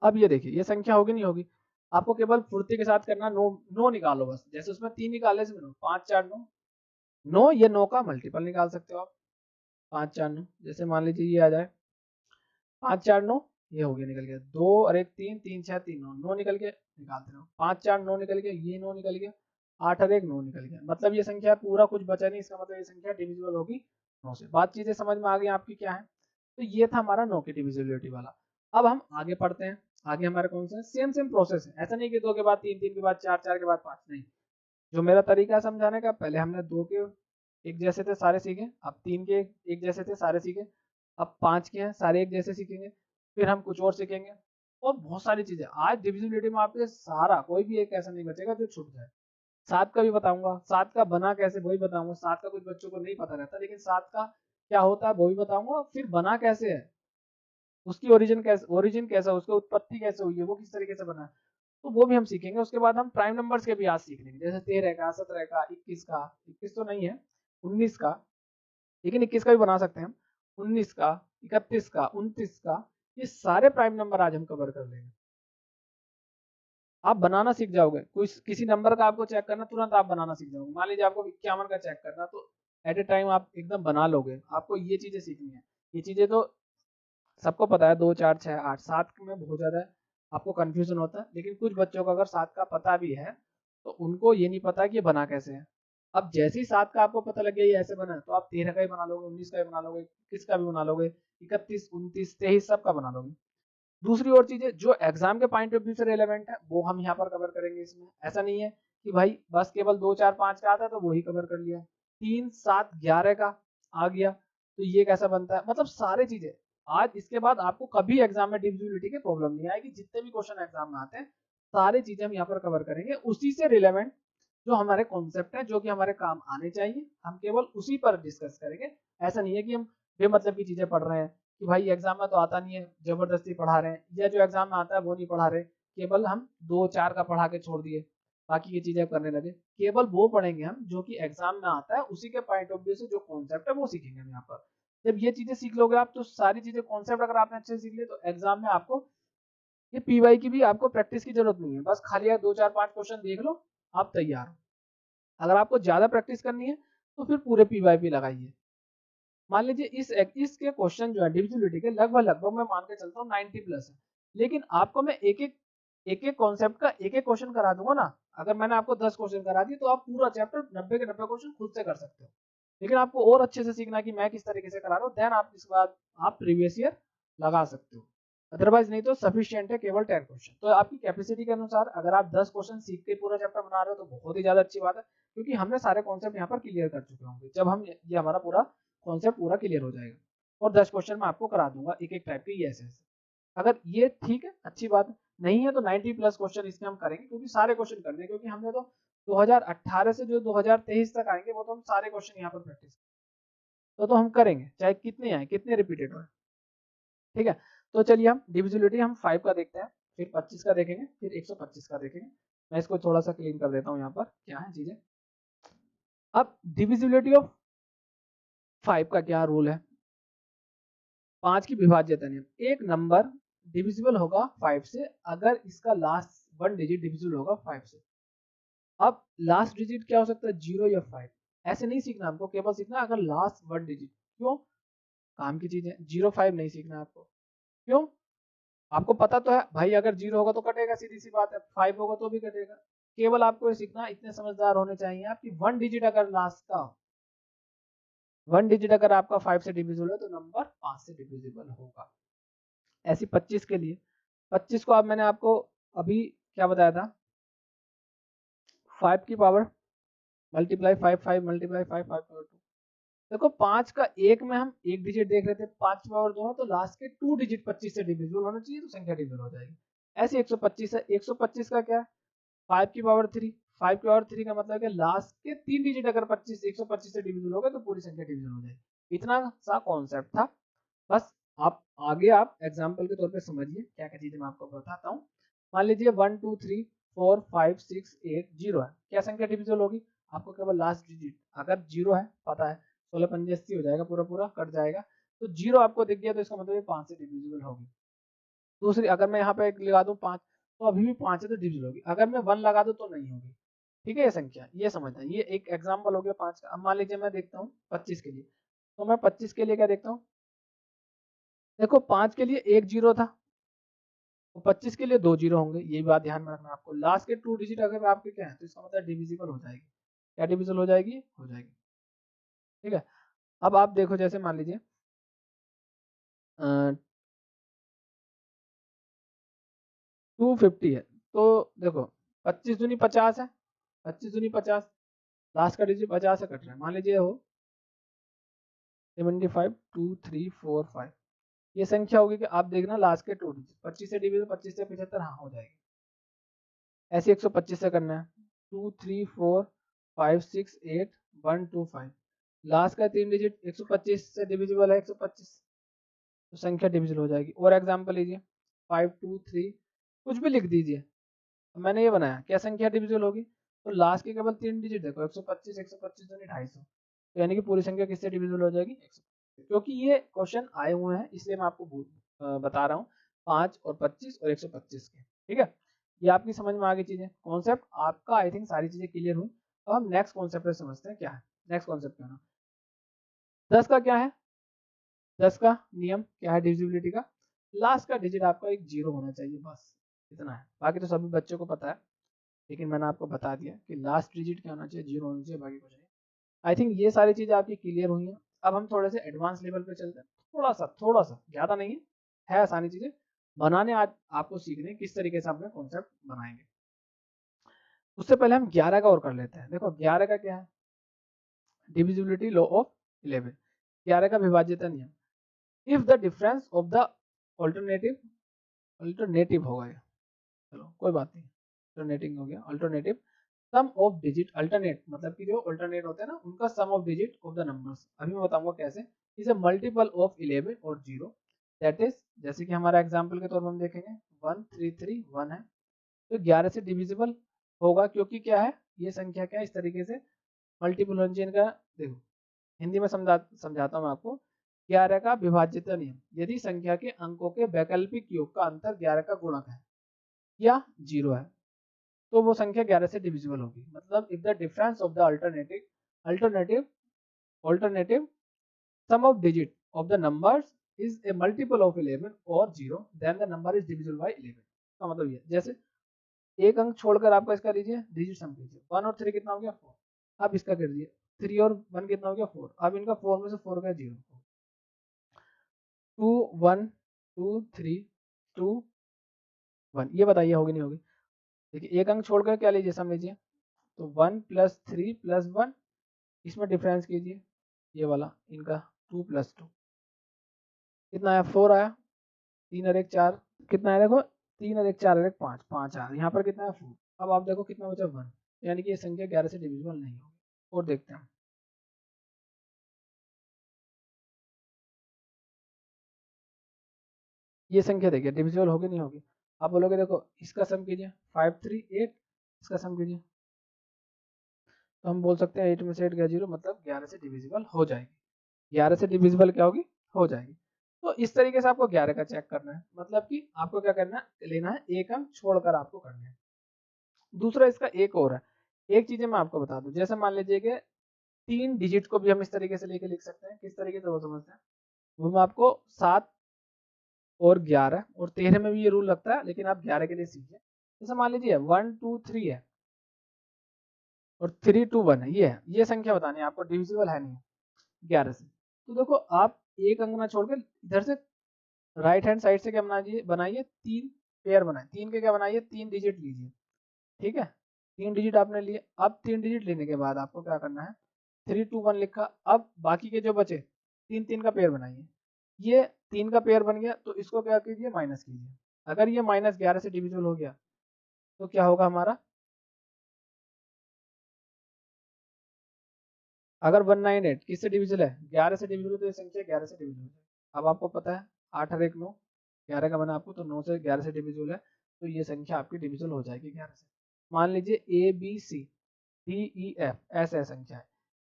अब ये देखिए, ये संख्या होगी नहीं होगी? आपको केवल फुर्ती के साथ करना, 9 9 निकालो बस, जैसे उसमें 3 निकाले से 9, 5 4 9, 9 ये 9 का मल्टीपल निकाल सकते हो आप, 5 4 9, जैसे मान लीजिए ये आ जाए 5 4 9, ये हो गया, निकल गया, 2 और 1 3, 3 6 3 9, 9 निकल गया, निकालते रहो, 5 4 9 निकल गया, ये 9 निकल गया, 8 और 1 9 निकल गया, मतलब ये संख्या पूरा कुछ बचा नहीं, इसका मतलब ये संख्या डिविजिबल होगी 9 से। बात चीजें समझ में आ गई आपकी क्या है? तो ये था हमारा 9 की डिविजिबिलिटी वाला। अब हम आगे पढ़ते हैं, आगे हमारे कौन से सेम सेम प्रोसेस है, ऐसा नहीं कि 2 के बाद 3, 3 के बाद 4, 4 के बाद 5, नहीं। जो मेरा तरीका है समझाने का, पहले हमने 2 के एक जैसे थे सारे सीखे, अब 3 के एक जैसे थे सारे सीखे, अब 5 के हैं सारे एक जैसे सीखेंगे, फिर हम कुछ और सीखेंगे, और बहुत सारी चीजें। आज डिविजिबिलिटी में आपके सारा कोई भी एक ऐसा नहीं बचेगा जो छूट जाए। 7 का भी बताऊंगा, 7 का बना कैसे वही बताऊंगा, 7 का कुछ बच्चों को नहीं पता रहता, लेकिन 7 का क्या होता है वो भी बताऊंगा, फिर बना कैसे है, उसकी ओरिजिन कैसा, उसकी उत्पत्ति कैसे हुई है, वो किस तरीके से बना है, तो वो भी हम सीखेंगे। उसके बाद हम प्राइम नंबर्स के भी आज सीख लेंगे, जैसे 13 का, 17 का, 21 का, 21 तो नहीं है, 19 का, लेकिन 21 का भी बना सकते हैं हम, 19 का, 31 का, 29 का, ये सारे प्राइम नंबर आज हम कवर कर लेंगे। आप बनाना सीख जाओगे, कोई किसी नंबर का आपको चेक करना, तुरंत आप बनाना सीख जाओगे। मान लीजिए आपको 51 का चेक करना, तो एट ए टाइम आप एकदम बना लोगे। आपको ये चीजें सीखनी है, ये चीजें तो सबको पता है, 2 4 6 8, 7 में बहुत ज्यादा आपको कंफ्यूजन होता है, लेकिन कुछ बच्चों को अगर 7 का पता भी है तो उनको ये नहीं पता कि ये बना कैसे है। अब जैसे ही 7 का आपको पता लग गया ये ऐसे बना है, तो आप 13 का भी बना लोगे, 19 का भी बना लोगे, 21 का भी बना लोगे, 31 29 23 सब का बना लोगे। दूसरी और चीजें जो एग्जाम के पॉइंट ऑफ व्यू से रेलेवेंट है वो हम यहाँ पर कवर करेंगे। इसमें ऐसा नहीं है कि भाई बस केवल 2 4 5 का आता है तो वही कवर कर लिया, 3 7 11 का आ गया तो ये कैसा बनता है, मतलब सारी चीजें। आज इसके बाद आपको कभी एग्जाम में डिविजिबिलिटी की प्रॉब्लम नहीं आएगी, जितने भी क्वेश्चन एग्जाम में आते हैं सारी चीजें हम यहाँ पर कवर करेंगे, उसी से रिलेवेंट जो हमारे कॉन्सेप्ट है, जो कि हमारे काम आने चाहिए, हम केवल उसी पर डिस्कस करेंगे। ऐसा नहीं है कि हम बेमतलब की चीजें पढ़ रहे हैं कि भाई एग्जाम में तो आता नहीं है जबरदस्ती पढ़ा रहे हैं, या जो एग्जाम में आता है वो नहीं पढ़ा रहे, केवल हम 2 4 का पढ़ा के छोड़ दिए, बाकी की चीजें करने लगे। केवल वो पढ़ेंगे हम जो कि एग्जाम में आता है, उसी के पॉइंट ऑफ व्यू से जो कॉन्सेप्ट है वो सीखेंगे हम यहाँ पर। जब ये चीजें सीख लोगे आप, तो सारी चीजें कॉन्सेप्ट अगर आपने अच्छे से सीख लिए, तो एग्जाम में आपको ये पीवाई की भी आपको प्रैक्टिस की जरूरत नहीं है, बस खाली 2 4 5 क्वेश्चन देख लो, आप तैयार हो। अगर आपको ज्यादा प्रैक्टिस करनी है तो फिर पूरे पीवाई पे लगाइए। मान लीजिए इसके क्वेश्चन जो है डिविजिबिलिटी के लगभग लगभग मैं मान के चलता हूँ 90 प्लस है, लेकिन आपको मैं एक एक कॉन्सेप्ट का एक एक क्वेश्चन करा दूंगा ना। अगर मैंने आपको 10 क्वेश्चन करा दिए तो आप पूरा चैप्टर 90 के 90 क्वेश्चन खुद से कर सकते हो, लेकिन आपको और अच्छे से सीखना कि मैं किस तरीके से करा रहा हूँ, देन आप इसके बाद आप प्रीवियस ईयर लगा सकते हो। अदरवाइज नहीं तो सफिशिएंट है केवल 10 क्वेश्चन। तो आपकी कैपेसिटी के अनुसार अगर आप 10 क्वेश्चन सीख के पूरा चैप्टर बना रहे हो तो बहुत ही ज्यादा अच्छी बात है, क्योंकि हमने सारे कॉन्सेप्ट यहाँ पर क्लियर कर चुके होंगे जब हम ये हमारा पूरा कॉन्सेप्ट पूरा क्लियर हो जाएगा। और 10 क्वेश्चन मैं आपको करा दूंगा एक एक टाइप के, ये ऐसे ऐसे। अगर ये ठीक है, अच्छी बात है, नहीं है तो 90 प्लस क्वेश्चन इसके हम करेंगे, क्योंकि सारे क्वेश्चन करने हैं, क्योंकि हमने तो 2018 से जो 2023 तक आएंगे वो तो हम सारे क्वेश्चन यहाँ पर प्रैक्टिस तो हम करेंगे, चाहे कितने आए कितने रिपीटेड हो। ठीक है, तो चलिए हम डिविजिबिलिटी हम 5 का देखते हैं, फिर 25 का देखेंगे, फिर 125 का देखेंगे। मैं इसको थोड़ा सा क्लीन कर देता हूँ, यहाँ पर क्या है चीजें। अब डिविजिबिलिटी ऑफ 5 का क्या रूल है, 5 की विभाज्यता नियम। एक नंबर डिविजिबल होगा 5 से अगर इसका लास्ट 1 डिजिट डिविजिबल होगा 5 से। अब लास्ट डिजिट क्या हो सकता है, 0 या 5, ऐसे नहीं सीखना हमको, केवल सीखना अगर लास्ट 1 डिजिट। क्यों? काम की चीजें। 0 5 नहीं सीखना आपको। क्यों? आपको पता तो है भाई, अगर 0 होगा तो कटेगा, सीधी सी बात है, 5 होगा तो भी कटेगा। केवल आपको ये सीखना, इतने समझदार होने चाहिए आप कि 1 डिजिट अगर लास्ट का 1 डिजिट अगर आपका 5 से डिविजिबल है तो नंबर 5 से डिविजिबल होगा। ऐसी 25 के लिए, 25 को आप मैंने आपको अभी क्या बताया था, 5 की पावर मल्टीप्लाई 5 5 मल्टीप्लाई 5 5 पावर 2। देखो 5 का एक में हम एक डिजिट देख रहे थे, 5 पावर 2 है तो लास्ट के 2 डिजिट 25 से डिविजिबल होना चाहिए, तो संख्या डिविजिबल हो जाएगी। ऐसे 125 है, 125 का क्या है, 5 की पावर 3, 5 की पावर 3 का मतलब है लास्ट के 3 डिजिट अगर 25 125 से डिविजिबल हो गए तो पूरी संख्या डिविजिबल हो जाएगी। इतना सा कॉन्सेप्ट था। बस आप आगे आप एग्जांपल के तौर पे समझिए क्या क्या चीजें मैं आपको बताता हूँ। मान लीजिए 1 2 3 4 5 6 8 0 है, क्या संख्या डिविजिबल होगी? आपको केवल लास्ट डिजिट अगर 0 है, पता है 16 पंजे 80 हो जाएगा, पूरा पूरा कट जाएगा, तो 0 आपको दिख गया तो इसका मतलब 5 से डिविजिबल होगी। दूसरी, अगर मैं यहाँ पे लगा दूं 5 तो अभी भी 5 है तो डिविजिबल होगी, अगर मैं 1 लगा दूं तो नहीं होगी। ठीक है, ये संख्या ये समझना, ये एक एग्जांपल हो गया 5 का। अब मान लीजिए मैं देखता हूँ 25 के लिए, तो मैं 25 के लिए क्या देखता हूँ, देखो 5 के लिए एक 0 था, तो 25 के लिए 2 0 होंगे, ये बात ध्यान में रखना आपको। लास्ट के 2 डिजिट अगर आपके क्या है तो इसका मतलब डिविजिबल हो जाएगी। क्या डिविजिबल हो जाएगी? हो जाएगी। ठीक है, अब आप देखो जैसे मान लीजिए 250 है, तो देखो 25 दूनी 50 है, 25 दूनी 50, लास्ट का डिजिट 50 से कट रहा है, मान लीजिए हो 75 2 3 4 5, ये संख्या होगी कि आप देखना लास्ट के 2 डिजिट 25 से डिविजिबल, 25 से 75, हाँ हो जाएगी। ऐसे 125 से करना है, 2 3 4 5 6 8 1 2 5, लास्ट का 3 डिजिट 125 से डिविजिबल है 125, तो संख्या डिविजिबल हो जाएगी। और एग्जांपल लीजिए 5 2 3, कुछ भी लिख दीजिए, मैंने ये बनाया, क्या संख्या डिविजिबल होगी? तो लास्ट के केवल 3 डिजिट देखो, 125 125 दूनी 250, तो यानी कि पूरी संख्या किससे डिविजिबल हो जाएगी? 125। क्योंकि ये क्वेश्चन आए हुए हैं इसलिए मैं आपको बता रहा हूँ 5 और 25 और 125 के। ठीक है, ये आपकी समझ में आ गई चीजें, कॉन्सेप्ट आपका आई थिंक सारी चीजें क्लियर हुई। अब हम नेक्स्ट कॉन्सेप्ट पे समझते हैं क्या है। नेक्स्ट कॉन्सेप्ट क्या है? 10 का क्या है? 10 का नियम क्या है डिविजिबिलिटी का? लास्ट का डिजिट आपका एक 0 होना चाहिए, बस इतना है। बाकी तो सभी बच्चों को पता है, लेकिन मैंने आपको बता दिया कि लास्ट डिजिट क्या होना चाहिए, 0 होना चाहिए, बाकी कुछ नहीं। आई थिंक ये सारी चीजें आपकी क्लियर हुई हैं। अब हम थोड़े से एडवांस लेवल पे चलते हैं, थोड़ा सा ज्यादा नहीं है आसानी चीजें बनाने। आज आपको सीखने किस तरीके से अपने कॉन्सेप्ट बनाएंगे। उससे पहले हम 11 का और कर लेते हैं। देखो 11 का क्या है, डिविजिबिलिटी लॉ ऑफ 11, 11 का विभाज्यता नियम। If the difference of the alternative, alternative होगा ये, चलो कोई बात नहीं, अल्टरनेटिंग हो गया, alternative sum of digit, alternate मतलब कि जो अल्टरनेट होते हैं ना उनका sum of digit of the numbers, अभी मैं बताऊंगा कैसे, इज अ मल्टीपल ऑफ 11 और 0, दैट इज, जैसे कि हमारा एग्जांपल के तौर पर हम देखेंगे 1 3 3 1 है, तो 11 से डिविजिबल होगा, क्योंकि क्या है ये संख्या क्या है, इस तरीके से मल्टीपल होना चाहिए इनका। देखो हिंदी में समझाता हूँ मैं आपको। 11 का विभाज्यता नियम, यदि संख्या के अंकों के वैकल्पिक योग का अंतर 11 का गुणक है या 0 है तो वो संख्या 11 से डिविजिबल होगी। मतलब if the difference of the alternative alternative sum of digit of the numbers is a multiple of 11 और 0, then the number is divisible by 11। का मतलब ये, जैसे एक अंक छोड़कर आपका इसका लीजिए डिजिट सम कीजिए, 1 और 3 कितना हो गया 4, अब इसका कर दिए 3 और 1 कितना हो गया 4, अब इनका 4 में से 4 गया 0, 2 1 2 3 2 1, ये बताइए होगी नहीं होगी? देखिए एक अंक छोड़कर क्या लीजिए सम लीजिए, तो 1 प्लस 3 प्लस 1, इसमें डिफरेंस कीजिए ये वाला इनका 2 प्लस 2 कितना आया 4 आया, 3 और 1 4, कितना है देखो 3 और 1 4 और 1 5, 5 आया, यहाँ पर कितना है 4। अब आप देखो कितना बचा 1, यानी कि ये संख्या 11 से डिविजिबल नहीं होगी। और देखते हैं ये संख्या, देखिए डिविजिबल होगी नहीं होगी? आप बोलोगे देखो इसका सम कीजिए 5 3 8, इसका सम कीजिए, तो हम बोल सकते हैं 8 में से 8 गया 0, मतलब 11 से डिविजिबल हो जाएगी। 11 से डिविजिबल क्या होगी? हो जाएगी। तो इस तरीके से आपको 11 का चेक करना है, मतलब कि आपको क्या करना है, लेना है एक अंक छोड़कर आपको करना है। दूसरा इसका एक और है, एक चीजें मैं आपको बता दूं, जैसे मान लीजिए कि 3 डिजिट को भी हम इस तरीके से लेके लिख सकते हैं, किस तरीके से वो समझते हैं। वो मैं आपको 7 और 11 और 13 में भी ये रूल लगता है, लेकिन आप 11 के लिए सीखिए। जैसे मान लीजिए 1 2 3 है और 3 2 1 है, ये संख्या बतानी है आपको, डिविजिबल है नहीं 11 से। तो देखो आप एक अंक ना छोड़ के इधर से राइट हैंड साइड से क्या बनाइए, बनाइए 3 पेयर बनाए, 3 के क्या बनाइए, 3 डिजिट लीजिए, ठीक है। 3 डिजिट आपने लिए, अब 3 डिजिट लेने के बाद आपको क्या करना है, 3 2 1 लिखा, अब बाकी के जो बचे 3 3 का पेयर बनाइए। ये 3 का पेयर बन गया तो इसको क्या कीजिए, माइनस कीजिए। अगर ये -11 से डिविजिबल हो गया तो क्या होगा हमारा, अगर 198 किससे डिविजिबल है, 11 से डिविजिबल, तो ये संख्या 11 से डिविजिबल है। अब आपको पता है 8 और 1 9, 11 का बना आपको, तो 9 से 11 से डिविजिबल है, तो ये संख्या आपकी डिविजिबल हो जाएगी 11 से। मान लीजिए A B C D E F ऐसे संख्या है,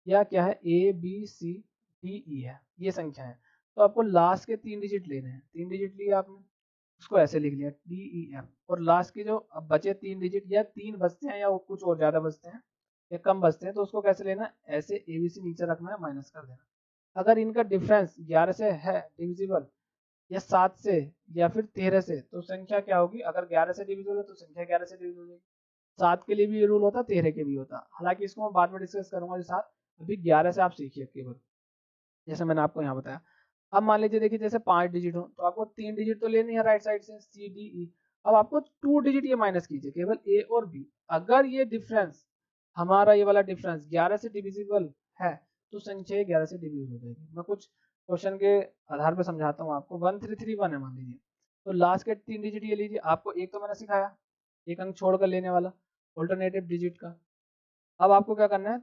या क्या है, ए बी सी डी ई है, ये संख्या है। तो आपको लास्ट के 3 डिजिट लेने हैं, 3 डिजिट लिए आपने, उसको ऐसे लिख लिया डी ई एफ, और लास्ट के जो अब बचे 3 डिजिट, या 3 बचते हैं या कुछ और ज्यादा बचते हैं या कम बचते हैं, तो उसको कैसे लेना है, ऐसे एबीसी नीचे रखना है, माइनस कर देना। अगर इनका डिफरेंस 11 से है डिविजिबल, या 7 से, या फिर 13 से, तो संख्या क्या होगी, अगर 11 से डिविजिबल है तो संख्या 11 से डिविजिबल होगी। 7 के लिए भी ये रूल होता, 13 के भी होता, हालांकि इसको मैं बाद में डिस्कस करूंगा जो 7, अभी 11 से आप सीखिए केवल, जैसे मैंने आपको यहाँ बताया। अब मान लीजिए देखिए जैसे 5 डिजिट हो तो आपको 3 डिजिट तो लेनी है राइट साइड से, सी डी ई। अब आपको 2 डिजिट ये माइनस कीजिए, केवल ए और बी। अगर ये डिफरेंस, हमारा ये वाला डिफरेंस 11 से डिविजिबल है, तो संख्या 11 से डिविजिबल हो जाएगी। मैं कुछ क्वेश्चन के आधार पर समझाता हूँ आपको। 1331 है मान लीजिए, तो लास्ट के 3 डिजिट ये लीजिए। आपको एक तो मैंने सिखाया, एक अंक छोड़कर लेने वाला, ऑल्टरनेटिव डिजिट का। अब आपको क्या करना है,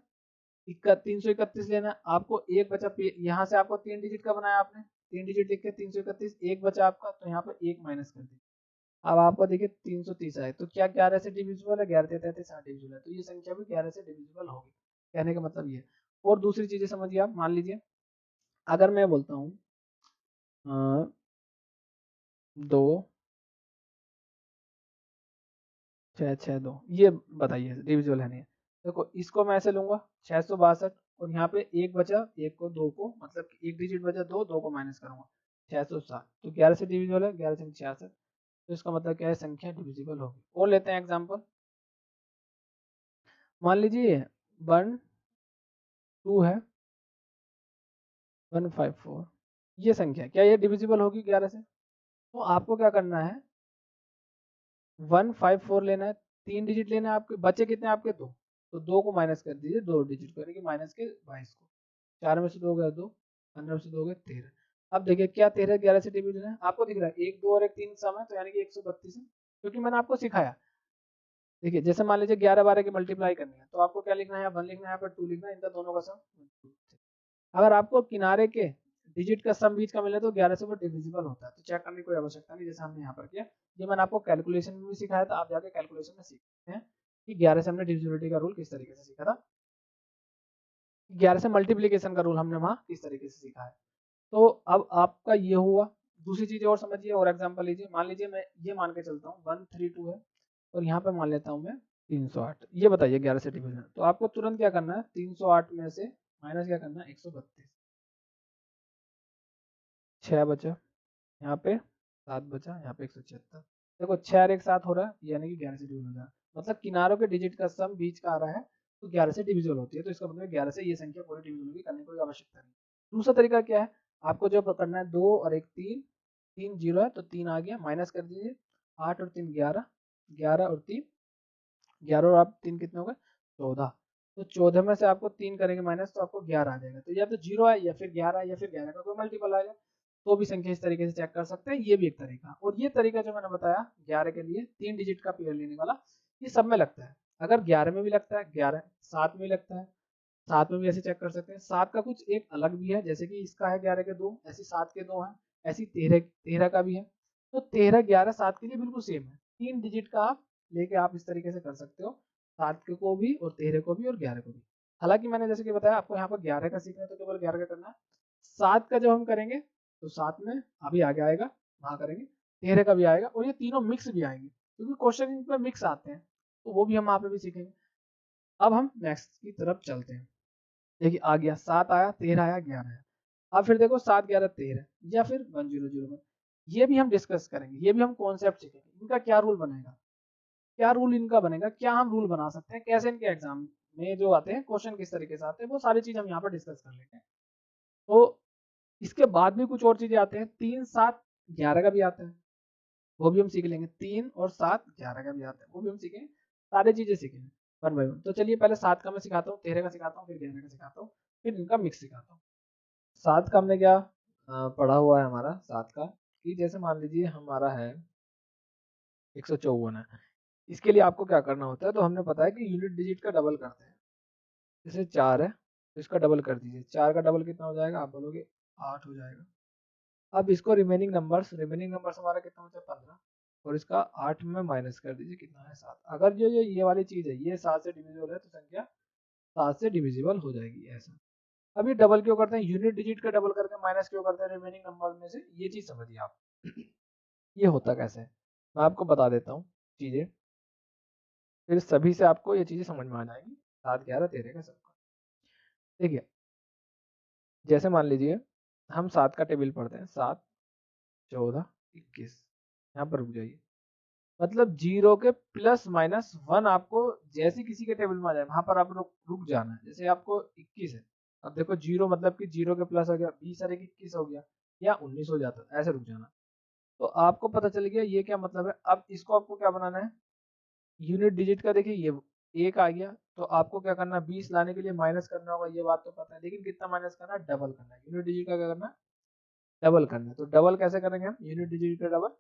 331 लेना है आपको। एक बचा, यहाँ से आपको 3 डिजिट का बनाया आपने, 3 डिजिट लिख के 331, एक बचा आपका, तो यहाँ पे एक माइनस कर दीजिए। अब आपको देखिए 330 आए, तो क्या 11 से डिविजिबल है, 11 33 हाँ डिविजिबल है, तो ये संख्या भी 11 से डिविजिबल होगी। कहने का मतलब ये। और दूसरी चीजें समझिए आप, मान लीजिए अगर मैं बोलता हूँ 2 6 6 2, ये बताइए डिविजिबल है नहीं है। देखो इसको मैं ऐसे लूंगा 662, और यहाँ पे एक बचा, एक को दो को, मतलब एक डिजिट बचा, दो को माइनस करूंगा, 607, तो 11 से डिविजिबल है, 11 से 66, तो इसका मतलब क्या है, संख्या डिविजिबल होगी। और लेते हैं एग्जाम्पल, मान लीजिए 1 2 है, 154, ये संख्या क्या ये डिविजिबल होगी 11 से, तो आपको क्या करना है, 154 लेना है, 3 डिजिट लेना है आपके, बचे कितने आपके, दो, तो दो को माइनस कर दीजिए, 2 डिजिट को, यानी कि माइनस के 22 को, 4 में से 2 गया 2, 15 में से 2 गए 13। अब देखिए क्या 13 11 से डिविजन है, आपको दिख रहा है 1 2 और 1 3 सम है, तो यानी कि 132 है, क्योंकि मैंने आपको सिखाया। देखिए जैसे मान लीजिए 11 12 की मल्टीप्लाई करनी है, तो आपको क्या लिखना है, 1 लिखना है, पर 2 लिखना है, इनका दोनों का सम 2। अगर आपको किनारे के डिजिट का सम बीच का मिले तो 11 से वो डिविजिबल होता है, तो चेक करने की कोई आवश्यकता नहीं, जैसे हमने यहाँ पर किया। ये मैंने आपको कैलकुलेशन में भी सिखाया था, आप जाके कैलकुलेशन में सीखते हैं कि 11 से हमने डिविजिबिलिटी का रूल किस तरीके से सीखा था, 11 से मल्टीप्लीकेशन का रूल हमने वहाँ किस तरीके से सीखा है। तो अब आपका ये हुआ। दूसरी चीज और समझिए, और एग्जाम्पल लीजिए, मान लीजिए मैं ये मान के चलता हूँ 132 है, और यहाँ पे मान लेता हूँ मैं 308, ये बताइए 11 से डिविजन, तो आपको तुरंत क्या करना है, 308 में से माइनस क्या करना है, 132, 6 बचा, यहाँ पे 7 बचा, यहाँ पे 176। देखो 6 और 1 7 हो रहा है, यानी कि 11 से डिविजल हो रहा है, मतलब किनारों के डिजिट का सम बीच का आ रहा है, तो 11 से डिविजल होती है, तो इसका मतलब 11 से ये संख्या पूरी डिविजल होगी, करने की कोई आवश्यकता नहीं। दूसरा तरीका क्या है, आपको जो करना है, 2 और 1 3, 3 0 है तो 3 आ गया, माइनस कर दीजिए, 8 और 3 11, 11 और 3 11, और आप 3 कितने हो गए, 14, तो 14 में से आपको 3 करेंगे माइनस, तो आपको 11 आ जाएगा, तो या तो 0 है या फिर 11 है या फिर 11 का कोई मल्टीपल आएगा, तो भी संख्या इस तरीके से चेक कर सकते हैं, ये भी एक तरीका। और ये तरीका जो मैंने बताया 11 के लिए 3 डिजिट का पेयर लेने वाला, ये सब में लगता है। अगर 11 में भी लगता है, 11 7 में भी लगता है, 7 में भी ऐसे चेक कर सकते हैं। 7 का कुछ एक अलग भी है, जैसे कि इसका है 11 के 2, ऐसी 7 के 2 हैं, ऐसी 13 का भी है, तो 13 11 7 के लिए बिल्कुल सेम है। 3 डिजिट का आप लेके आप इस तरीके से कर सकते हो, 7 के को भी और 13 को भी और 11 को भी। हालांकि मैंने जैसे कि बताया आपको यहाँ पर 11 का सीखना है, तो केवल 11 का करना है। 7 का जब हम करेंगे तो 7 में अभी आगे आएगा, वहां करेंगे, 13 का भी आएगा, और ये तीनों मिक्स भी आएंगे, क्योंकि क्वेश्चन इनमें मिक्स आते हैं, तो वो भी हम वहां पे भी सीखेंगे। अब हम नेक्स्ट की तरफ चलते हैं। देखिए आ गया 7 आया, 13 आया, 11 आया। अब फिर देखो 7 11 13 या फिर 1001, ये भी हम डिस्कस करेंगे, ये भी हम कॉन्सेप्ट सीखेंगे, इनका क्या रूल बनेगा, क्या रूल इनका बनेगा, क्या हम रूल बना सकते हैं, कैसे इनके एग्जाम में जो आते हैं क्वेश्चन किस तरीके से आते हैं, वो सारी चीज हम यहाँ पर डिस्कस कर लेंगे। तो इसके बाद भी कुछ और चीजें आते हैं, 3 7 11 का भी आता है, वो भी हम सीख लेंगे, 3 और 7 11 का भी आता है, वो भी हम सीखेंगे, सारी चीजें सीखेंगे वन बाय वन। तो चलिए पहले 7 का मैं सिखाता हूँ, 13 का सिखाता हूँ, फिर 11 का सिखाता हूँ, फिर इनका मिक्स सिखाता हूँ। 7 का हमने क्या पढ़ा हुआ है हमारा 7 का, कि जैसे मान लीजिए हमारा है 154 है, इसके लिए आपको क्या करना होता है, तो हमने पता है कि यूनिट डिजिट का डबल करते हैं, जैसे 4 है तो इसका डबल कर दीजिए, 4 का डबल कितना हो जाएगा, आप बोलोगे 8 हो जाएगा। अब इसको रिमेनिंग नंबर्स हमारा कितना होता है 15, और इसका 8 में माइनस कर दीजिए, कितना है 7। अगर जो ये वाली चीज है ये 7 से डिविजिबल है तो संख्या 7 से डिविजिबल हो जाएगी ऐसा। अब ये डबल क्यों करते हैं, यूनिट डिजिट का डबल करके माइनस क्यों करते हैं रिमेनिंग नंबर में से, ये चीज समझिए आप। ये होता कैसे है मैं आपको बता देता हूँ चीजें, फिर सभी से आपको ये चीजें समझ में आ जाएंगी, 7 11 13 का सबका। देखिए जैसे मान लीजिए हम 7 का टेबल पढ़ते हैं, 7 14 21, यहाँ पर रुक जाइए, मतलब 0 के प्लस माइनस 1 आपको जैसे किसी के टेबल में आ जाए वहां पर आप रुक जाना है। जैसे आपको 21 है, अब देखो 0 मतलब कि 0 के प्लस हो गया 20 अरे 21 हो गया या 19 हो जाता, ऐसे रुक जाना। तो आपको पता चल गया ये क्या मतलब है। अब इसको आपको क्या बनाना है, यूनिट डिजिट का देखिए ये 1 आ गया, तो आपको क्या करना है 20 लाने के लिए माइनस करना होगा, ये बात तो पता है, लेकिन कितना माइनस करना है, डबल करना है। यूनिट डिजिट का क्या करना है, डबल करना है। तो डबल कैसे करेंगे हम यूनिट डिजिट का डबल,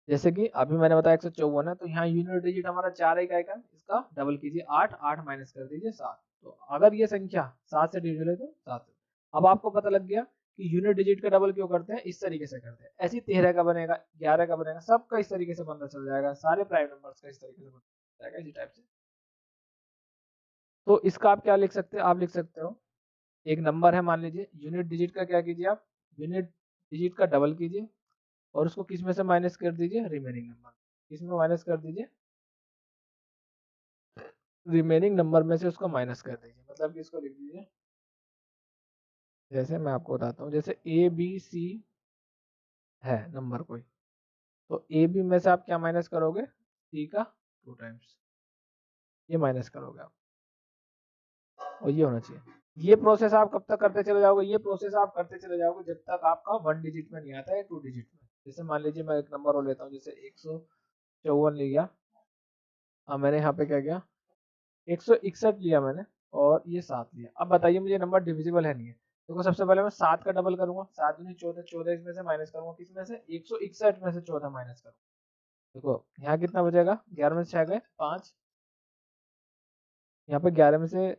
जैसे कि अभी मैंने बताया 154 है, तो यहाँ यूनिट डिजिट हमारा 4 है, का इसका डबल कीजिए 8, 8 माइनस कर दीजिए 7। तो अगर ये संख्या 7 से डिविजिबल है तो 7 से। अब आपको पता लग गया कि यूनिट डिजिट का डबल क्यों करते हैं, इस तरीके से करते हैं। ऐसे 13 का बनेगा, 11 का बनेगा, सबका इस तरीके से बनता चल जाएगा, सारे प्राइम नंबर्स का इस तरीके से बनता जाएगा इसी टाइप से। तो इसका आप क्या लिख सकते हैं, आप लिख सकते हो एक नंबर है मान लीजिए, यूनिट डिजिट का क्या कीजिए आप, यूनिट डिजिट का डबल कीजिए और उसको किस में से माइनस कर दीजिए, रिमेनिंग नंबर, किस में माइनस कर दीजिए, रिमेनिंग नंबर में से उसको माइनस कर दीजिए। मतलब कि इसको लिख दीजिए, जैसे मैं आपको बताता हूँ, जैसे ए बी सी है नंबर कोई, तो ए बी में से आप क्या माइनस करोगे, सी का 2 टाइम्स, ये माइनस करोगे आप, और ये होना चाहिए। ये प्रोसेस आप कब तक करते चले जाओगे, ये प्रोसेस आप करते चले जाओगे जब तक आपका 1 डिजिट में नहीं आता है 2 डिजिट में। जैसे मान लीजिए मैं एक नंबर और लेता हूँ, जैसे 154 लिया, अब मैंने यहाँ पे क्या किया 161 लिया मैंने, और ये 7 लिया। अब बताइए मुझे नंबर डिविजिबल है नहीं है, देखो सबसे पहले मैं 7 का डबल करूंगा, 7 दूनी 14, 14 इसमें से माइनस करूंगा, किसमें से 161 में से 14 माइनस करूंगा। देखो यहाँ कितना बचेगा, 11 में से 6 गए 5, यहाँ पे 11 में से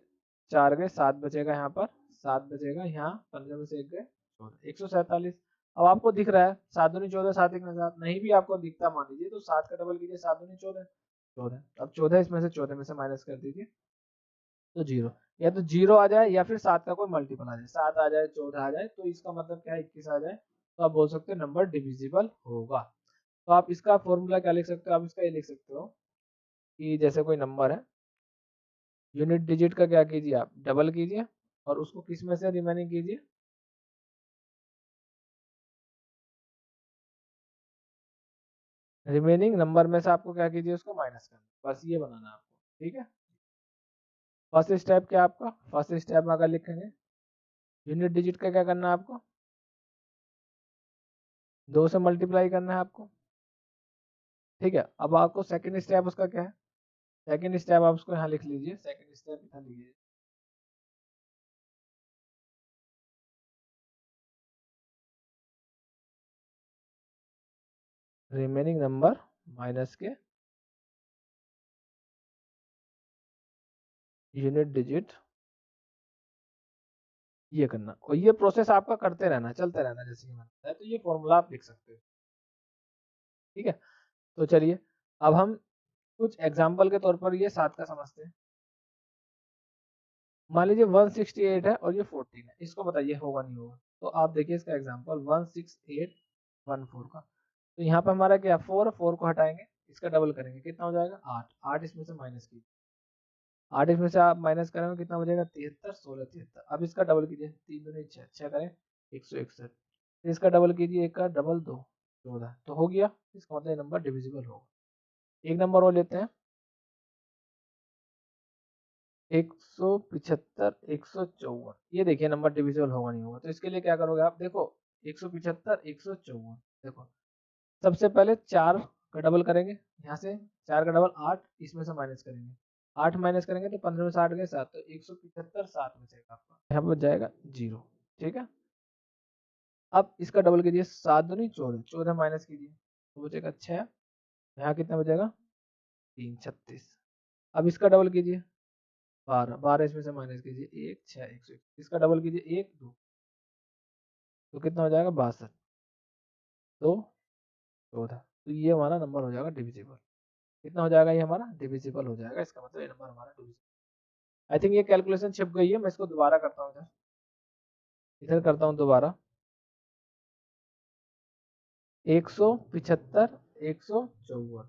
4 गए 7 बचेगा, यहाँ पर 7 बचेगा, यहाँ 15 में से 1 गए 14, 147। अब आपको दिख रहा है 7 दूनी 14, 7 1 7, नहीं भी आपको दिखता मान लीजिए तो 7 का डबल कीजिए, 7 दूनी 14, 14। अब 14 इसमें से 14 में से माइनस कर दीजिए तो 0, या तो 0 आ जाए या फिर 7 का कोई मल्टीपल आ जाए, 7 आ जाए 14 आ जाए, तो इसका मतलब क्या है 21 आ जाए, तो आप बोल सकते हो नंबर डिविजिबल होगा। तो आप इसका फॉर्मूला क्या लिख सकते हो, आप इसका ये लिख सकते हो कि जैसे कोई नंबर है, यूनिट डिजिट का क्या कीजिए आप डबल कीजिए और उसको किस में से रिमेनिंग कीजिए, रिमेनिंग नंबर में से आपको क्या कीजिए उसको माइनस करना, बस ये बनाना है आपको, ठीक है। फर्स्ट स्टेप क्या आपका, फर्स्ट स्टेप अगर लिखेंगे यूनिट डिजिट का क्या करना है आपको, 2 से मल्टीप्लाई करना है आपको, ठीक है। अब आपको सेकंड स्टेप उसका क्या है, सेकंड स्टेप आप उसको यहाँ लिख लीजिए, सेकंड स्टेप यहाँ लिखिए, रिमेनिंग नंबर माइनस के यूनिट डिजिट, ये करना, और ये प्रोसेस आपका करते रहना, चलते रहना, जैसे कि मैंने बताया। तो ये फॉर्मूला आप लिख सकते हो, ठीक है। तो चलिए अब हम कुछ एग्जांपल के तौर पर ये 7 का समझते हैं। मान लीजिए 168 है और ये 14 है, इसको बताइए होगा नहीं होगा। तो आप देखिए इसका एग्जांपल 16814 का, तो यहाँ पे हमारा क्या 4 4 को हटाएंगे, इसका डबल करेंगे, कितना हो जाएगा 8, 8 इसमें से माइनस कीजिए, 8 इसमें से आप माइनस करेंगे कितना बचेगा 73, 16 73। अब इसका डबल कीजिए, 3 दूनी 6, 6 करें 161। इसका डबल कीजिए, 1 का डबल 2 14, तो हो गया। इसका मतलब नंबर डिविजिबल होगा। एक नंबर और लेते हैं, 175 154। ये देखिए नंबर डिविजिबल होगा नहीं होगा, तो इसके लिए क्या करोगे आप, देखो 175 154। देखो सबसे पहले 4 का डबल करेंगे, यहाँ से 4 का डबल 8, इसमें से माइनस करेंगे, 8 माइनस करेंगे तो 15 में 60 गए 7, तो 175 7 बचेगा आपका, यहाँ पर जाएगा 0। ठीक है, अब इसका डबल कीजिए, 7 दूनी 14, 14 माइनस कीजिए तो बचेगा 6, यहाँ कितना बचेगा 3 36। अब इसका डबल कीजिए, 12 12 इसमें से माइनस कीजिए 1 6 101। इसका डबल कीजिए 1 2, तो कितना हो जाएगा 62, 2 14। तो ये हमारा नंबर हो जाएगा डिविजिबल। कितना हो जाएगा, ये हमारा डिविजिबल हो जाएगा। इसका मतलब ये नंबर हमारा डिविजिबल। आई थिंक ये कैलकुलेशन छिप गई है, मैं इसको दोबारा करता हूँ, इधर इधर करता हूँ दोबारा। 175 154।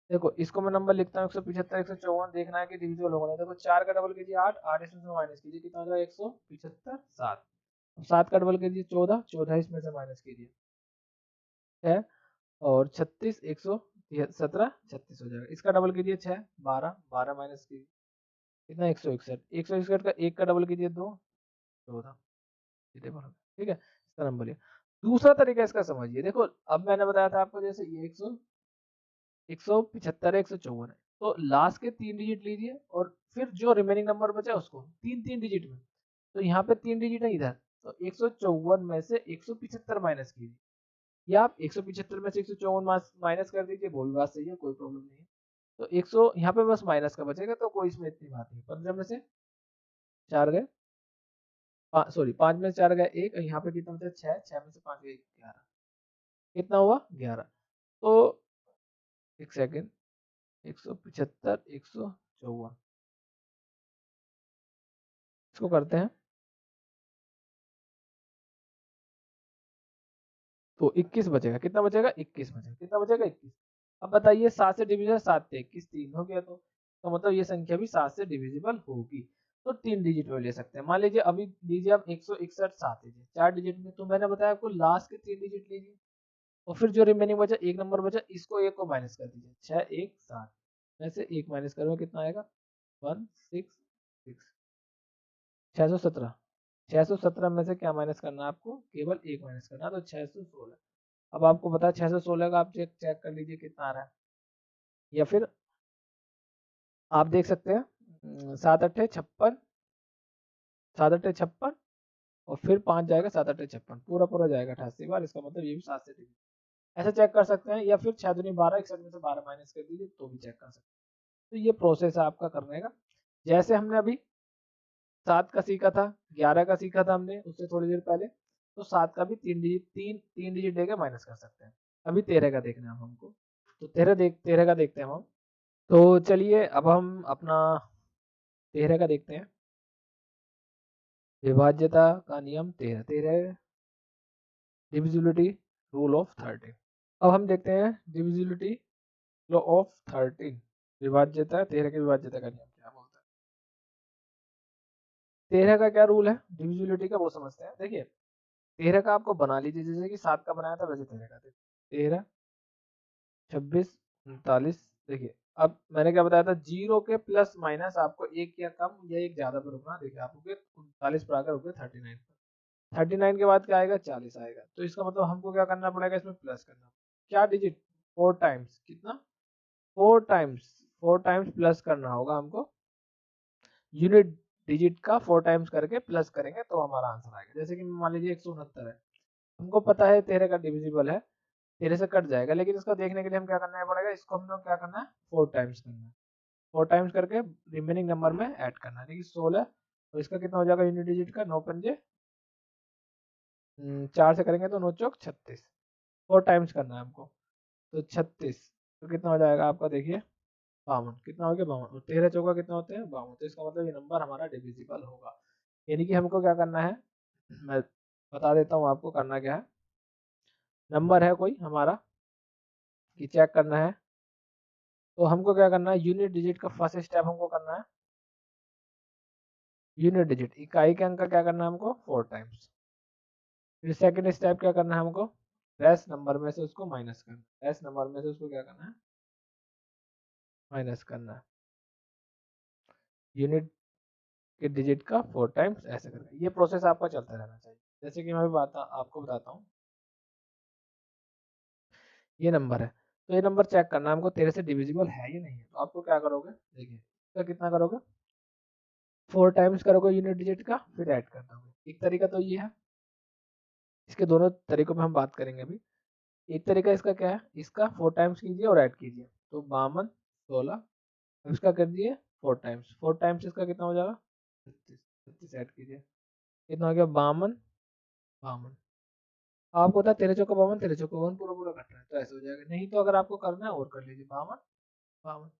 देखो इसको मैं नंबर लिखता हूँ 175 154, देखना है कि डिविजिबल होगा। देखो 4 का डबल कीजिए 8, 8 इसमें से माइनस कीजिए, कितना हो जाएगा 175 7। 7 का डबल कीजिए 14, 14 इसमें से माइनस कीजिए 6, और 36 117 36 हो जाएगा। इसका डबल कीजिए 6 12, 12 माइनस कीजिए कितना 161, 161 का 1 का डबल कीजिए 2 14। ठीक है, इसका नंबर ये। दूसरा तरीका इसका समझिए, देखो अब मैंने बताया था आपको, जैसे ये 175 है 154 है, तो लास्ट के 3 डिजिट लीजिए और फिर जो रिमेनिंग नंबर बचा उसको 3 3 डिजिट में, तो यहाँ पे 3 डिजिट है इधर, तो 154 में से 175 माइनस कीजिए, या आप 175 में से 154 माइनस कर दीजिए, वो भी बात सही है, कोई प्रॉब्लम नहीं है। तो 100 यहाँ पे बस माइनस का बचेगा, तो कोई इसमें इतनी बात नहीं। 15 में से 4 गए, सॉरी 5 में से 4 गए 1, यहाँ पे कितना बचा 6, 6 में से 5 गए 11, कितना हुआ 11। तो एक सेकेंड, 175 154, इसको करते हैं तो 21 बचेगा। कितना बचेगा 21 बचेगा, कितना बचेगा 21। अब बताइए 7 से डिविजिबल 7 से 21 3 हो गया, तो मतलब ये संख्या भी 7 से डिविजिबल होगी। तो 3 डिजिट में ले सकते हैं। मान लीजिए अभी लीजिए आप 161 7 लीजिए 4 डिजिट में, तो मैंने बताया आपको लास्ट के 3 डिजिट लीजिए, और फिर जो रिमेनिंग बचा एक नंबर बचा, इसको एक को माइनस कर दीजिए, 6 1 7 में से एक माइनस करोगे कितना आएगा 166, 617। 617 में से क्या माइनस करना है आपको, केवल एक माइनस करना है, तो 616। अब आपको पता है 616 का आप चेक चेक कर लीजिए कितना आ रहा है, या फिर आप देख सकते हैं 7 8 56, 7 8 56, और फिर 5 जाएगा 7 8 56, पूरा पूरा जाएगा 88 बार। इसका मतलब ये भी 7 से डिविजिबल, ऐसे चेक कर सकते हैं, या फिर 6 दूनी 12, 61 में से 12 माइनस कर दीजिए तो भी चेक कर सकते हैं। तो ये प्रोसेस है आपका करने का। जैसे हमने अभी 7 का सीखा था, 11 का सीखा था हमने उससे थोड़ी देर पहले, तो 7 का भी 3 डिजिट लेके माइनस कर सकते हैं। अभी 13 का देखना है हमको, तो 13 का देखते हैं हम। तो चलिए अब हम अपना 13 का देखते हैं। विभाज्यता का नियम 13, 13 डिविजिबिलिटी रूल ऑफ 13। अब हम देखते हैं डिविजिबिलिटी लॉ ऑफ 13, विभाज्यता 13 की विभाज्यता का नियम क्या बोलता है। 13 का क्या रूल है डिविजिबिलिटी का, वो समझते हैं। देखिए 13 का आपको बना लीजिए, जैसे कि 7 का बनाया था वैसे 13 का। 13 26 39। देखिए अब मैंने क्या बताया था, जीरो के प्लस माइनस आपको एक या कम या एक ज्यादा पर रुकना। देखिए आप रुके 39 पर आकर रुके 39 पर, 39 के बाद क्या आएगा 40 आएगा, तो इसका मतलब हमको क्या करना पड़ेगा, इसमें प्लस करना। क्या डिजिट 4 टाइम्स, कितना 4 टाइम्स, 4 टाइम्स प्लस करना होगा हमको, यूनिट डिजिट का 4 टाइम्स करके प्लस करेंगे तो हमारा आंसर आएगा। जैसे कि मान लीजिए 169 है, हमको पता है 13 का डिविजिबल है, 13 से कट जाएगा, लेकिन इसको देखने के लिए हम क्या करना पड़ेगा, इसको हम लोग क्या करना है 4 टाइम्स करना है, 4 टाइम्स करके रिमेनिंग नंबर में ऐड करना है। देखिए 16, तो इसका कितना हो जाएगा यूनिट डिजिट का 9 पंजे 4 से करेंगे तो 9 चौक 36, 4 टाइम्स करना है हमको, तो 36, तो कितना हो जाएगा आपका, देखिए 52, कितना हो गया 52, और 13 चौका कितना होते हैं 52, तो इसका मतलब ये नंबर हमारा डिविजिबल होगा। यानी कि हमको क्या करना है, मैं बता देता हूँ आपको करना क्या है। नंबर है कोई हमारा कि चेक करना है, तो हमको क्या करना है, यूनिट डिजिट का फर्स्ट स्टेप हमको करना है यूनिट डिजिट इकाई के अंक का क्या करना है हमको 4 टाइम्स। फिर सेकंड स्टेप क्या करना है हमको, रेस नंबर में से उसको माइनस करना है, रेस नंबर में से उसको क्या करना है, माइनस करना है यूनिट के डिजिट का 4 टाइम्स, ऐसे करके ये प्रोसेस आपका चलता रहना चाहिए। जैसे कि मैं भी आपको बताता हूँ, ये नंबर है तो ये नंबर चेक करना है हमको 13 से डिविजिबल है या नहीं है। तो आपको क्या करोगे, देखिए इसका कितना करोगे, 4 टाइम्स करोगे यूनिट डिजिट का, फिर ऐड कर दोगे। एक तरीका तो ये है, इसके दोनों तरीकों में हम बात करेंगे अभी। एक तरीका इसका क्या है, इसका 4 टाइम्स कीजिए और ऐड कीजिए, तो 52 16, अब इसका कर दिए 4 टाइम्स, 4 टाइम्स इसका कितना हो जाएगा 36, 36 ऐड कीजिए, कितना हो गया 52 52। आपको होता है 13 चौका 52, 13 चौका 52 पूरा पूरा कट रहा है तो ऐसे हो जाएगा। नहीं तो अगर आपको करना है और कर लीजिए 52 52।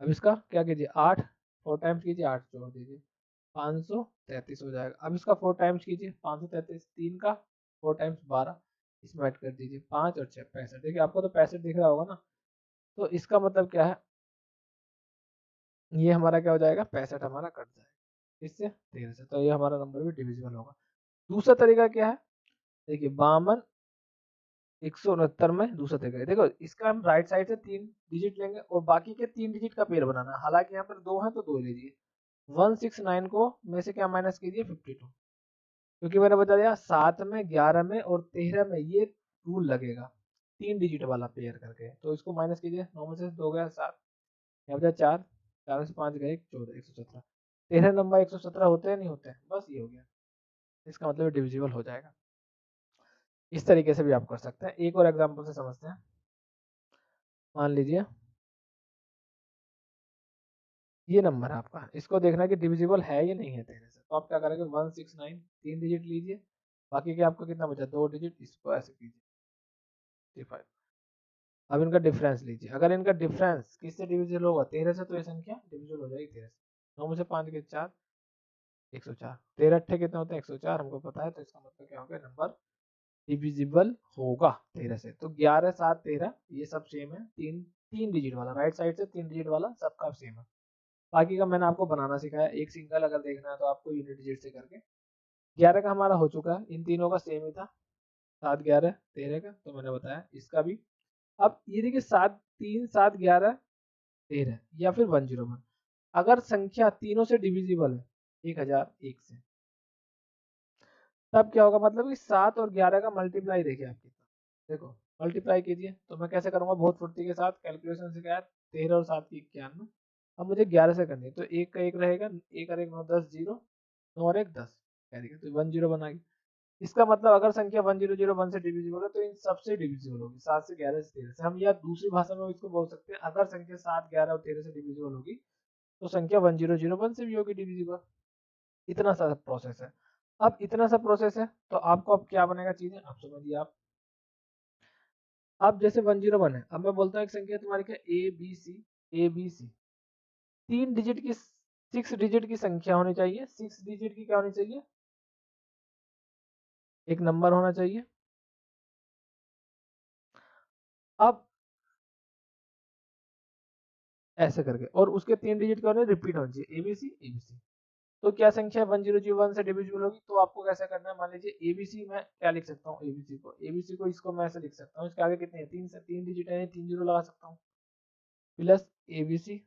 अब इसका क्या कीजिए 8, 4 टाइम्स कीजिए 8 जोड़ दीजिए 533 हो जाएगा। अब इसका 4 टाइम्स कीजिए 533, 3 का 4 टाइम्स 12, इसमें ऐड कर दीजिए 5 और 6 65। देखिए आपको तो 65 दिख रहा होगा ना, तो इसका मतलब क्या है, ये हमारा क्या हो जाएगा 65 हमारा कट जाएगा इससे 13 से, तो ये हमारा नंबर भी डिविजिबल होगा। दूसरा तरीका क्या है, देखिए 52 169 में दूसरा तरीका है, देखो इसका हम राइट साइड से 3 डिजिट लेंगे और बाकी के 3 डिजिट का पेयर बनाना है। हालांकि यहाँ पर 2 है तो 2 लीजिए, 169 को में से क्या माइनस कीजिए 52, क्योंकि मैंने बता दिया 7 में 11 में और 13 में ये रूल लगेगा 3 डिजिट वाला पेयर करके, तो इसको माइनस कीजिए, 9 में से 2 गया 7, यहाँ बचा 4, 4 में से 5 गए 14, 117। 13 नंबर 117 होते हैं नहीं होते हैं, बस ये हो गया, इसका मतलब डिविजिबल हो जाएगा। इस तरीके से भी आप कर सकते हैं। एक और एग्जांपल से समझते हैं, मान लीजिए ये नंबर है आपका, इसको देखना है कि डिविजिबल है या नहीं है 13 से, तो आप क्या करेंगे 169 3 डिजिट लीजिए, बाकी के आपको कितना बचा 2 डिजिट, इसको ऐसे कीजिए 65। अब इनका डिफरेंस लीजिए, अगर इनका डिफरेंस किससे डिविजिबल होगा 13 से, तो ये संख्या डिविजिबल हो जाएगी 13 से। 9 में से 5 के 4, 104, 13 अट्ठे कितने होते हैं 104, हमको पता है, तो इसका मतलब क्या होगा नंबर डिविजिबल होगा 13 से। तो 11 7 13 ये सब सेम है, तीन तीन डिजिट वाला राइट साइड से 3 डिजिट वाला सबका सेम है। बाकी का मैंने आपको बनाना सिखाया, एक सिंगल अगर देखना है तो आपको यूनिट डिजिट से करके। 11 का हमारा हो चुका है, इन तीनों का सेम ही था, 7 11 13 का, तो मैंने बताया इसका भी। अब ये देखिए 7 3 7 11 13 या फिर 101, अगर संख्या तीनों से डिविजिबल है 1001 से, तब क्या होगा, मतलब कि 7 और 11 का मल्टीप्लाई देखिए आप कितना, देखो मल्टीप्लाई कीजिए, तो मैं कैसे करूंगा बहुत फुर्ती के साथ, कैलकुलेशन से क्या, 13 और 7 की 91, अब मुझे 11 से करनी है, तो एक का एक रहेगा, एक और एक 9 10 जीरो, 9 और एक 10 करेगा तो 10 बनाएगी। इसका मतलब अगर संख्या 1001 से डिविजिबल है तो इन सबसे डिविजिबल होगी, 7 से 11 से 13 से। हम या दूसरी भाषा में इसको बोल सकते हैं, अगर संख्या 7 11 और 13 से डिविजिबल होगी तो संख्या 1001 से भी होगी डिविजिबल। इतना सा प्रोसेस है। अब इतना सा प्रोसेस है तो आपको अब क्या बनेगा चीजें आप समझिए। आप अब जैसे 101 है, अब मैं बोलता हूँ एक संख्या तुम्हारी क्या ए बी सी, 3 डिजिट की 6 डिजिट की संख्या होनी चाहिए, 6 डिजिट की क्या होनी चाहिए, एक नंबर होना चाहिए। अब ऐसे करके, और उसके 3 डिजिट क्या होने रिपीट होनी चाहिए, एबीसी एबीसी। तो क्या संख्या 1001 से डिविजिबल होगी, तो आपको कैसे करना है, मान लीजिए एबीसी में क्या लिख सकता हूँ, एबीसी को इसको मैं ऐसे लिख सकता हूँ, इसके आगे कितने हैं 3 से 3 डिजिट है, 3 जीरो लगा सकता हूँ, प्लस एबीसी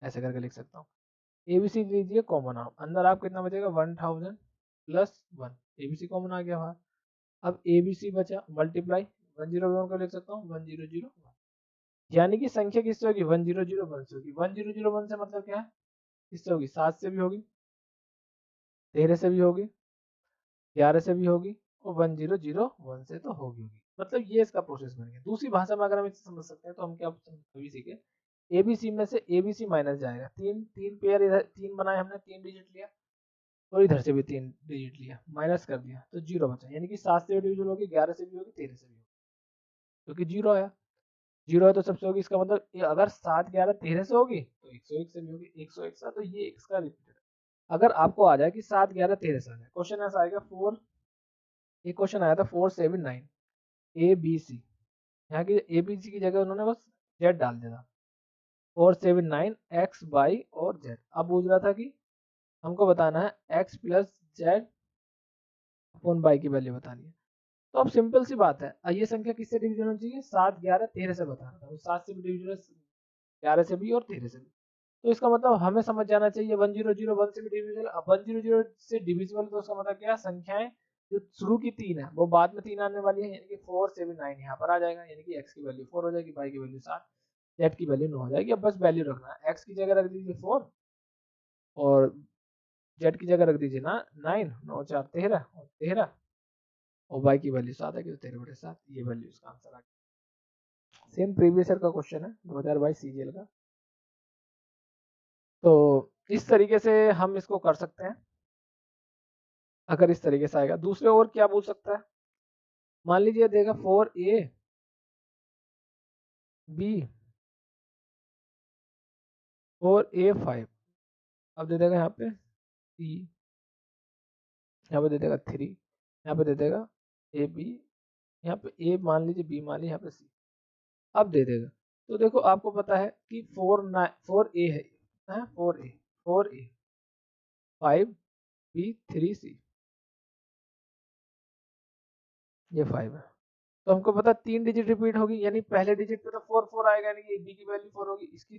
ऐसे करके लिख सकता हूँ। एबीसी लीजिए कॉमन, आप अंदर आप कितना बचेगा 1000 प्लस 1, एबीसी कॉमन आ गया बाहर। अब एबीसी बचा मल्टीप्लाई 101 को लिख सकता हूँ 1001, यानी कि संख्या किससे होगी 1001 से होगी। 1001 से मतलब क्या है, किससे होगी 7 से भी होगी, 13 से भी होगी, 11 से भी होगी, और 1001 से तो होगी होगी। मतलब ये इसका प्रोसेस बन गया। दूसरी भाषा में अगर हम इसे समझ सकते हैं तो हम क्या अभी सीखे, एबीसी में से एबीसी माइनस जाएगा, तीन तीन पेयर इधर 3 बनाए हमने, 3 डिजिट लिया, और इधर से भी 3 डिजिट लिया माइनस कर दिया तो 0 बचा, यानी कि 7 से भी डिविजन होगी, 11 से भी होगी, 13 से भी होगी, क्योंकि 0 आया, 0 है तो सबसे होगी, इसका मतलब अगर 7 11 13 से होगी तो 101 से भी होगी, 101 से, तो ये इसका रिपीटेड। अगर आपको आ जाए कि 7 11 13 से आ जाए, क्वेश्चन ऐसा आएगा 4, एक क्वेश्चन आया था 479 ए बी सी, यहाँ की ए बी सी की जगह उन्होंने बस जेड डाल दिया था, 479 एक्स वाई और जेड। अब पूछ रहा था कि हमको बताना है x plus Z upon by की वैल्यू बतानी है। तो अब सिंपल सी बात है, ये संख्या किससे डिवीजन होनी चाहिए, 7, 11, 13 से बता रहा था, 7 से भी डिवीजन है, 11 से भी और 13 से भी। तो इसका मतलब हमें समझ जाना चाहिए 1001 से भी डिविजिबल। अब 1000 से डिविजिबल तो उसका मतलब क्या है, संख्याएं जो शुरू की 3 है वो बाद में 3 आने वाली है, यानी कि 4 7 9 यहाँ पर आ जाएगा, यानी कि x की वैल्यू 4 हो जाएगी, y की वैल्यू 7, z की वैल्यू 9 हो जाएगी। अब बस वैल्यू रखना है, x की जगह रख दीजिए 4 और z की जगह रख दीजिए ना 9, 9 4 13 और 13 और y की वैल्यू 7 है, 13/7, ये वैल्यू इसका आंसर आ गया। सेम प्रीवियस ईयर का क्वेश्चन है 2022 सीजीएल का। तो इस तरीके से हम इसको कर सकते हैं, अगर इस तरीके से आएगा। दूसरे और क्या पूछ सकता है, मान लीजिए देगा 4a b 4a 5, अब दे देगा यहाँ पे c, यहाँ पे दे देगा 3, यहाँ पे दे देगा ए बी, यहाँ पे a मान लीजिए, b मान लीजिए, यहाँ पे c, अब दे देगा। तो देखो आपको पता है कि 4a है, 4a 5b 3c, ये 5 है। तो हमको पता 3 डिजिट रिपीट होगी, यानी पहले डिजिट पे तो 4 4 आएगा, यानी कि b की वैल्यू 4 होगी, इसकी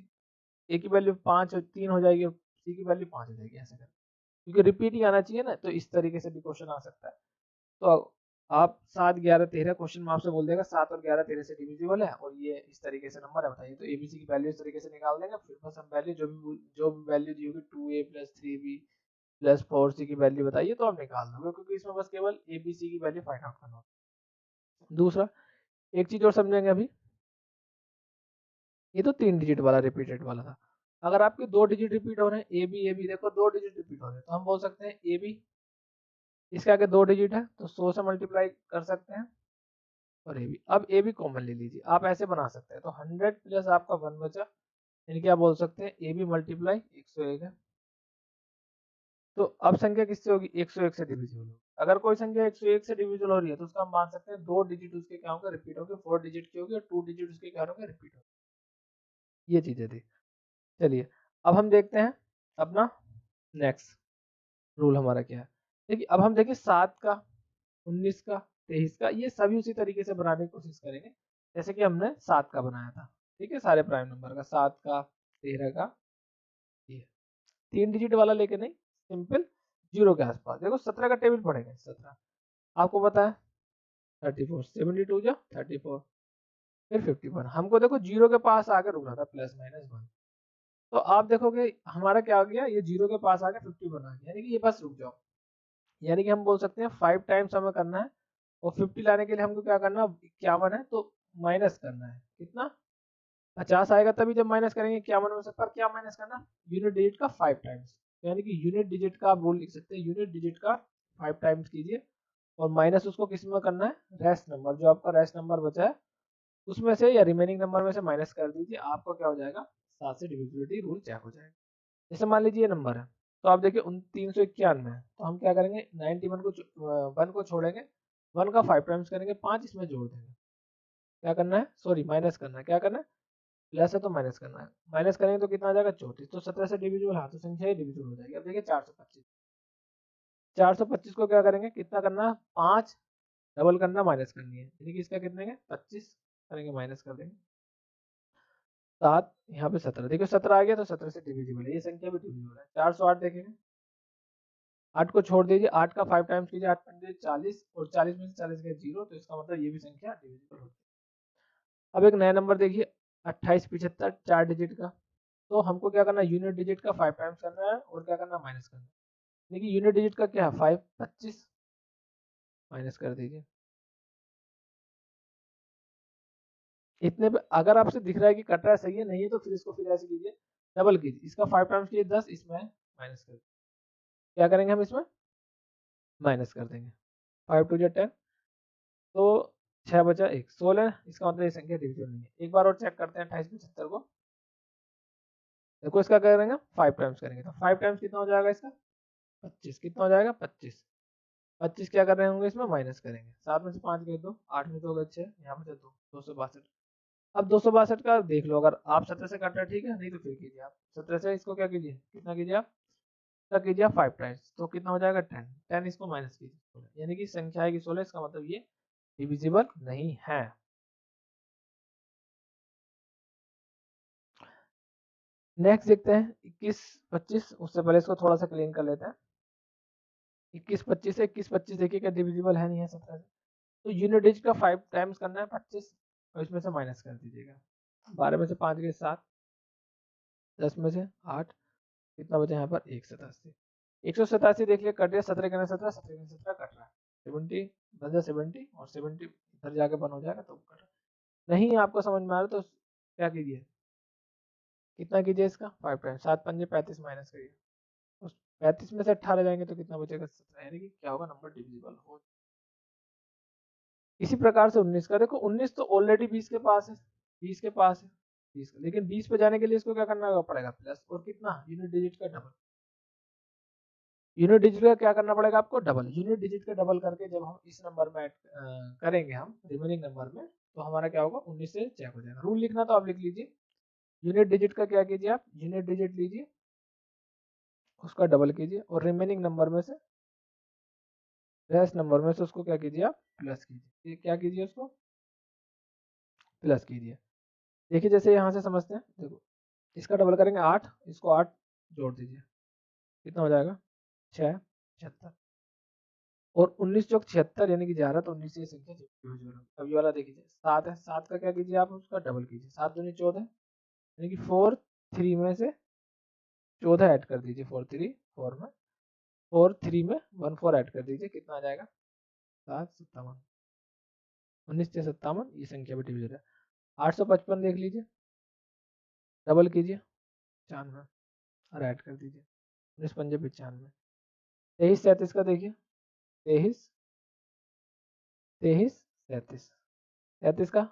a की वैल्यू 5 और 3 हो जाएगी और c की वैल्यू 5 हो जाएगी, ऐसे कर, क्योंकि रिपीट ही आना चाहिए ना, तो इस तरीके से भी क्वेश्चन आ सकता है। तो आप 7 11 13 क्वेश्चन में आपसे बोल देगा 7 और 11 13 से डिविजिबल है और ये इस तरीके से नंबर है, बताइए। तो एबीसी की वैल्यू इस तरीके से निकाल देंगे, फिर बस हम वैल्यू जो भी वैल्यू दी होगी 2a plus 3b plus 4c की वैल्यू बताइए तो आप निकाल दोगे, क्योंकि इसमें बस केवल एबीसी की वैल्यू फाइंड आउट करना होगा। दूसरा एक चीज और समझेंगे अभी, ये तो 3 डिजिट वाला रिपीटेड वाला था। अगर आपके 2 डिजिट रिपीट हो रहे हैं, ए बी देखो 2 डिजिट रिपीट हो रहे हैं, तो हम बोल सकते हैं ए बी, इसके आगे 2 डिजिट है तो 100 से मल्टीप्लाई कर सकते हैं और ए बी। अब ए बी कॉमन ले लीजिए, आप ऐसे बना सकते हैं, तो 100 प्लस आपका 1 बचा, यानी कि आप बोल सकते हैं ए बी मल्टीप्लाई 101 है। तो अब संख्या किससे होगी, 101 से डिविजिबल होगी। अगर कोई संख्या 101 से डिविजिबल हो रही है तो उसका हम मान सकते हैं 2 डिजिट उसके क्या होंगे, रिपीट होंगे, 4 डिजिट की होगी और 2 डिजिट उसके क्या होंगे, रिपीट होंगे। ये चीजें थी। चलिए अब हम देखते हैं अपना नेक्स्ट रूल हमारा क्या है। देखिए अब हम देखिए 7 का, 19 का, 23 का, ये सभी उसी तरीके से बनाने की कोशिश करेंगे जैसे कि हमने 7 का बनाया था। ठीक है, सारे प्राइम नंबर का, 7 का, 13 का, ये 3 डिजिट वाला लेके नहीं, सिंपल जीरो के आसपास। देखो 17 का टेबल पड़ेगा, 17 आपको पता है 34, 72 जा 34, फिर 51, हमको देखो जीरो के पास आके रुकना था, प्लस माइनस 1। तो आप देखोगे हमारा क्या आ गया, ये जीरो के पास आके 51 आ गया, यानी कि ये बस रुक जाओ, यानी कि हम बोल सकते हैं 5 टाइम्स हमें करना है और 50 लाने के लिए हमको क्या करना, 51 है तो माइनस करना है, कितना, 50 आएगा तभी जब माइनस करेंगे 51 में से। पर क्या माइनस करना, यूनिट डिजिट का 5 टाइम्स, यानी कि यूनिट डिजिट का आप रूल लिख सकते हैं, यूनिट डिजिट का 5 टाइम्स कीजिए और माइनस उसको किस में करना है, रेस्ट नंबर, जो आपका रेस्ट नंबर बचा है उसमें से या रिमेनिंग नंबर में से माइनस कर दीजिए, आपको क्या हो जाएगा, 7 से डिविजिबिलिटी रूल चेक हो जाएगा। जैसे मान लीजिए ये नंबर है, तो आप देखिए 391 है, तो हम क्या करेंगे 91 को 1 को छोड़ेंगे, 1 का 5 टाइम्स करेंगे, 5 इसमें जोड़ देंगे, क्या करना है, सॉरी माइनस करना है, क्या करना है, प्लस है तो माइनस करना है, माइनस करेंगे तो कितना आ जाएगा 34, तो 17 से डिविजिबल, हाँ तो संख्या ही डिविजिबल हो जाएगी। अब देखिए 425, 425 को क्या करेंगे, कितना करना है, 5 डबल करना, माइनस करनी है, यानी कि इसका कितने के 25 करेंगे, माइनस कर देंगे 7, यहाँ पे 17, देखिए 17 आ गया तो 17 से डिविजिबल है, ये संख्या भी डिविजिबल है। 408 देखेंगे, 8 को छोड़ दीजिए, 8 का 5 टाइम्स कीजिए, 8 पंजे 40 और 40 में से 40 गया 0, तो इसका मतलब ये भी संख्या डिविजिबल होती है। अब एक नया नंबर देखिए 2875, 4 डिजिट का, तो हमको क्या करना है, यूनिट डिजिट का 5 टाइम्स करना है और क्या करना है, माइनस करना है। देखिए यूनिट डिजिट का क्या है 5, 25 माइनस कर दीजिए, इतने पे अगर आपसे दिख रहा है कि कट रहा है, सही है, नहीं है तो फिर इसको फिर ऐसे कीजिए, डबल कीजिए, इसका 5 टाइम्स कीजिए 10, इसमें माइनस कर, क्या करेंगे हम इसमें माइनस कर देंगे, 5 टू 10, तो 6 बचा 1, 16, इसका मतलब ये संख्या डिविजिबल नहीं है। एक बार और चेक करते हैं 2875 को, देखो इसका क्या करेंगे 5 टाइम्स करेंगे, तो 5 टाइम्स कितना हो जाएगा इसका 25, कितना हो जाएगा 25, 25 क्या कर रहे होंगे इसमें माइनस करेंगे, 7 में से 5 गए 2, 8 में 2 गए 6, यहाँ पे 2, 262। अब 262 का देख लो, अगर आप 17 से काट रहे हैं ठीक है, नहीं तो फिर कीजिए आप 17 से, इसको क्या कीजिए, कितना कीजिए आप का कीजिए आप 5 टाइम्स, तो कितना हो जाएगा 10। 10 इसको माइनस कीजिए, यानी कि संख्या आएगी 16, इसका मतलब ये डिविजिबल नहीं है। नेक्स्ट देखते हैं 21 25। उससे पहले इसको थोड़ा सा क्लीन कर लेते हैं। 21 25 है, 21 25 देखिए क्या डिविजिबल है नहीं है 17 से। तो यूनिट डिजिट का 5 टाइम्स करना है 25, और इसमें से माइनस कर दीजिएगा। 12 में से 5 गए 7, 10 में से 8, कितना बचा यहाँ पर 187। 187 देख लिया कट गया, 17 कहना 17, 17 कहना 17 कट रहा है। 70 बन 70 और 70 इधर जाके बन हो जाएगा तो कट रहा है। नहीं आपको समझ में आ रहा तो क्या कीजिए, कितना कीजिए इसका 5 टाइम्स, 7 पंजे 35 माइनस करिए। उस 35 में से 18 जाएंगे तो कितना बचेगा 17, यानी कि क्या होगा नंबर डिविजिबल हो। इसी प्रकार से 19 का देखो, 19 तो ऑलरेडी 20 के पास है, 20 के पास है 20 का, लेकिन 20 पे जाने के लिए इसको क्या करना पड़ेगा प्लस, और कितना यूनिट डिजिट का डबल। यूनिट डिजिट का क्या करना पड़ेगा आपको डबल, यूनिट डिजिट का डबल करके जब हम इस नंबर में करेंगे हम रिमेनिंग नंबर में, तो हमारा क्या होगा 19 से चेक हो जाएगा। रूल लिखना तो आप लिख लीजिए, यूनिट डिजिट का क्या कीजिए आप, यूनिट डिजिट लीजिए उसका डबल कीजिए, और रिमेनिंग नंबर में से रेस्ट नंबर में से उसको क्या कीजिए आप प्लस कीजिए। क्या कीजिए उसको प्लस कीजिए। देखिए जैसे यहाँ से समझते हैं, देखो इसका डबल करेंगे 8, इसको 8 जोड़ दीजिए, कितना हो जाएगा 6 76, और 19 चौक 76 यानी कि 11, तो 19 से संख्या डिविजिबल। अब ये वाला देखिए 7 है, 7 का क्या कीजिए आप उसका डबल कीजिए, 7 दूनी 14 यानी कि 4 3 में से 14 ऐड कर दीजिए, 4 3 4 में 4 3 में 1 4 ऐड कर दीजिए, कितना आ जाएगा 7 57। 19 से 57 ये संख्या भी डिविजिबल है। 855 देख लीजिए, डबल कीजिए 95 और ऐड कर दीजिए, 19 पंजे 95। 23 37 का देखिए, 23 23 37, 37 का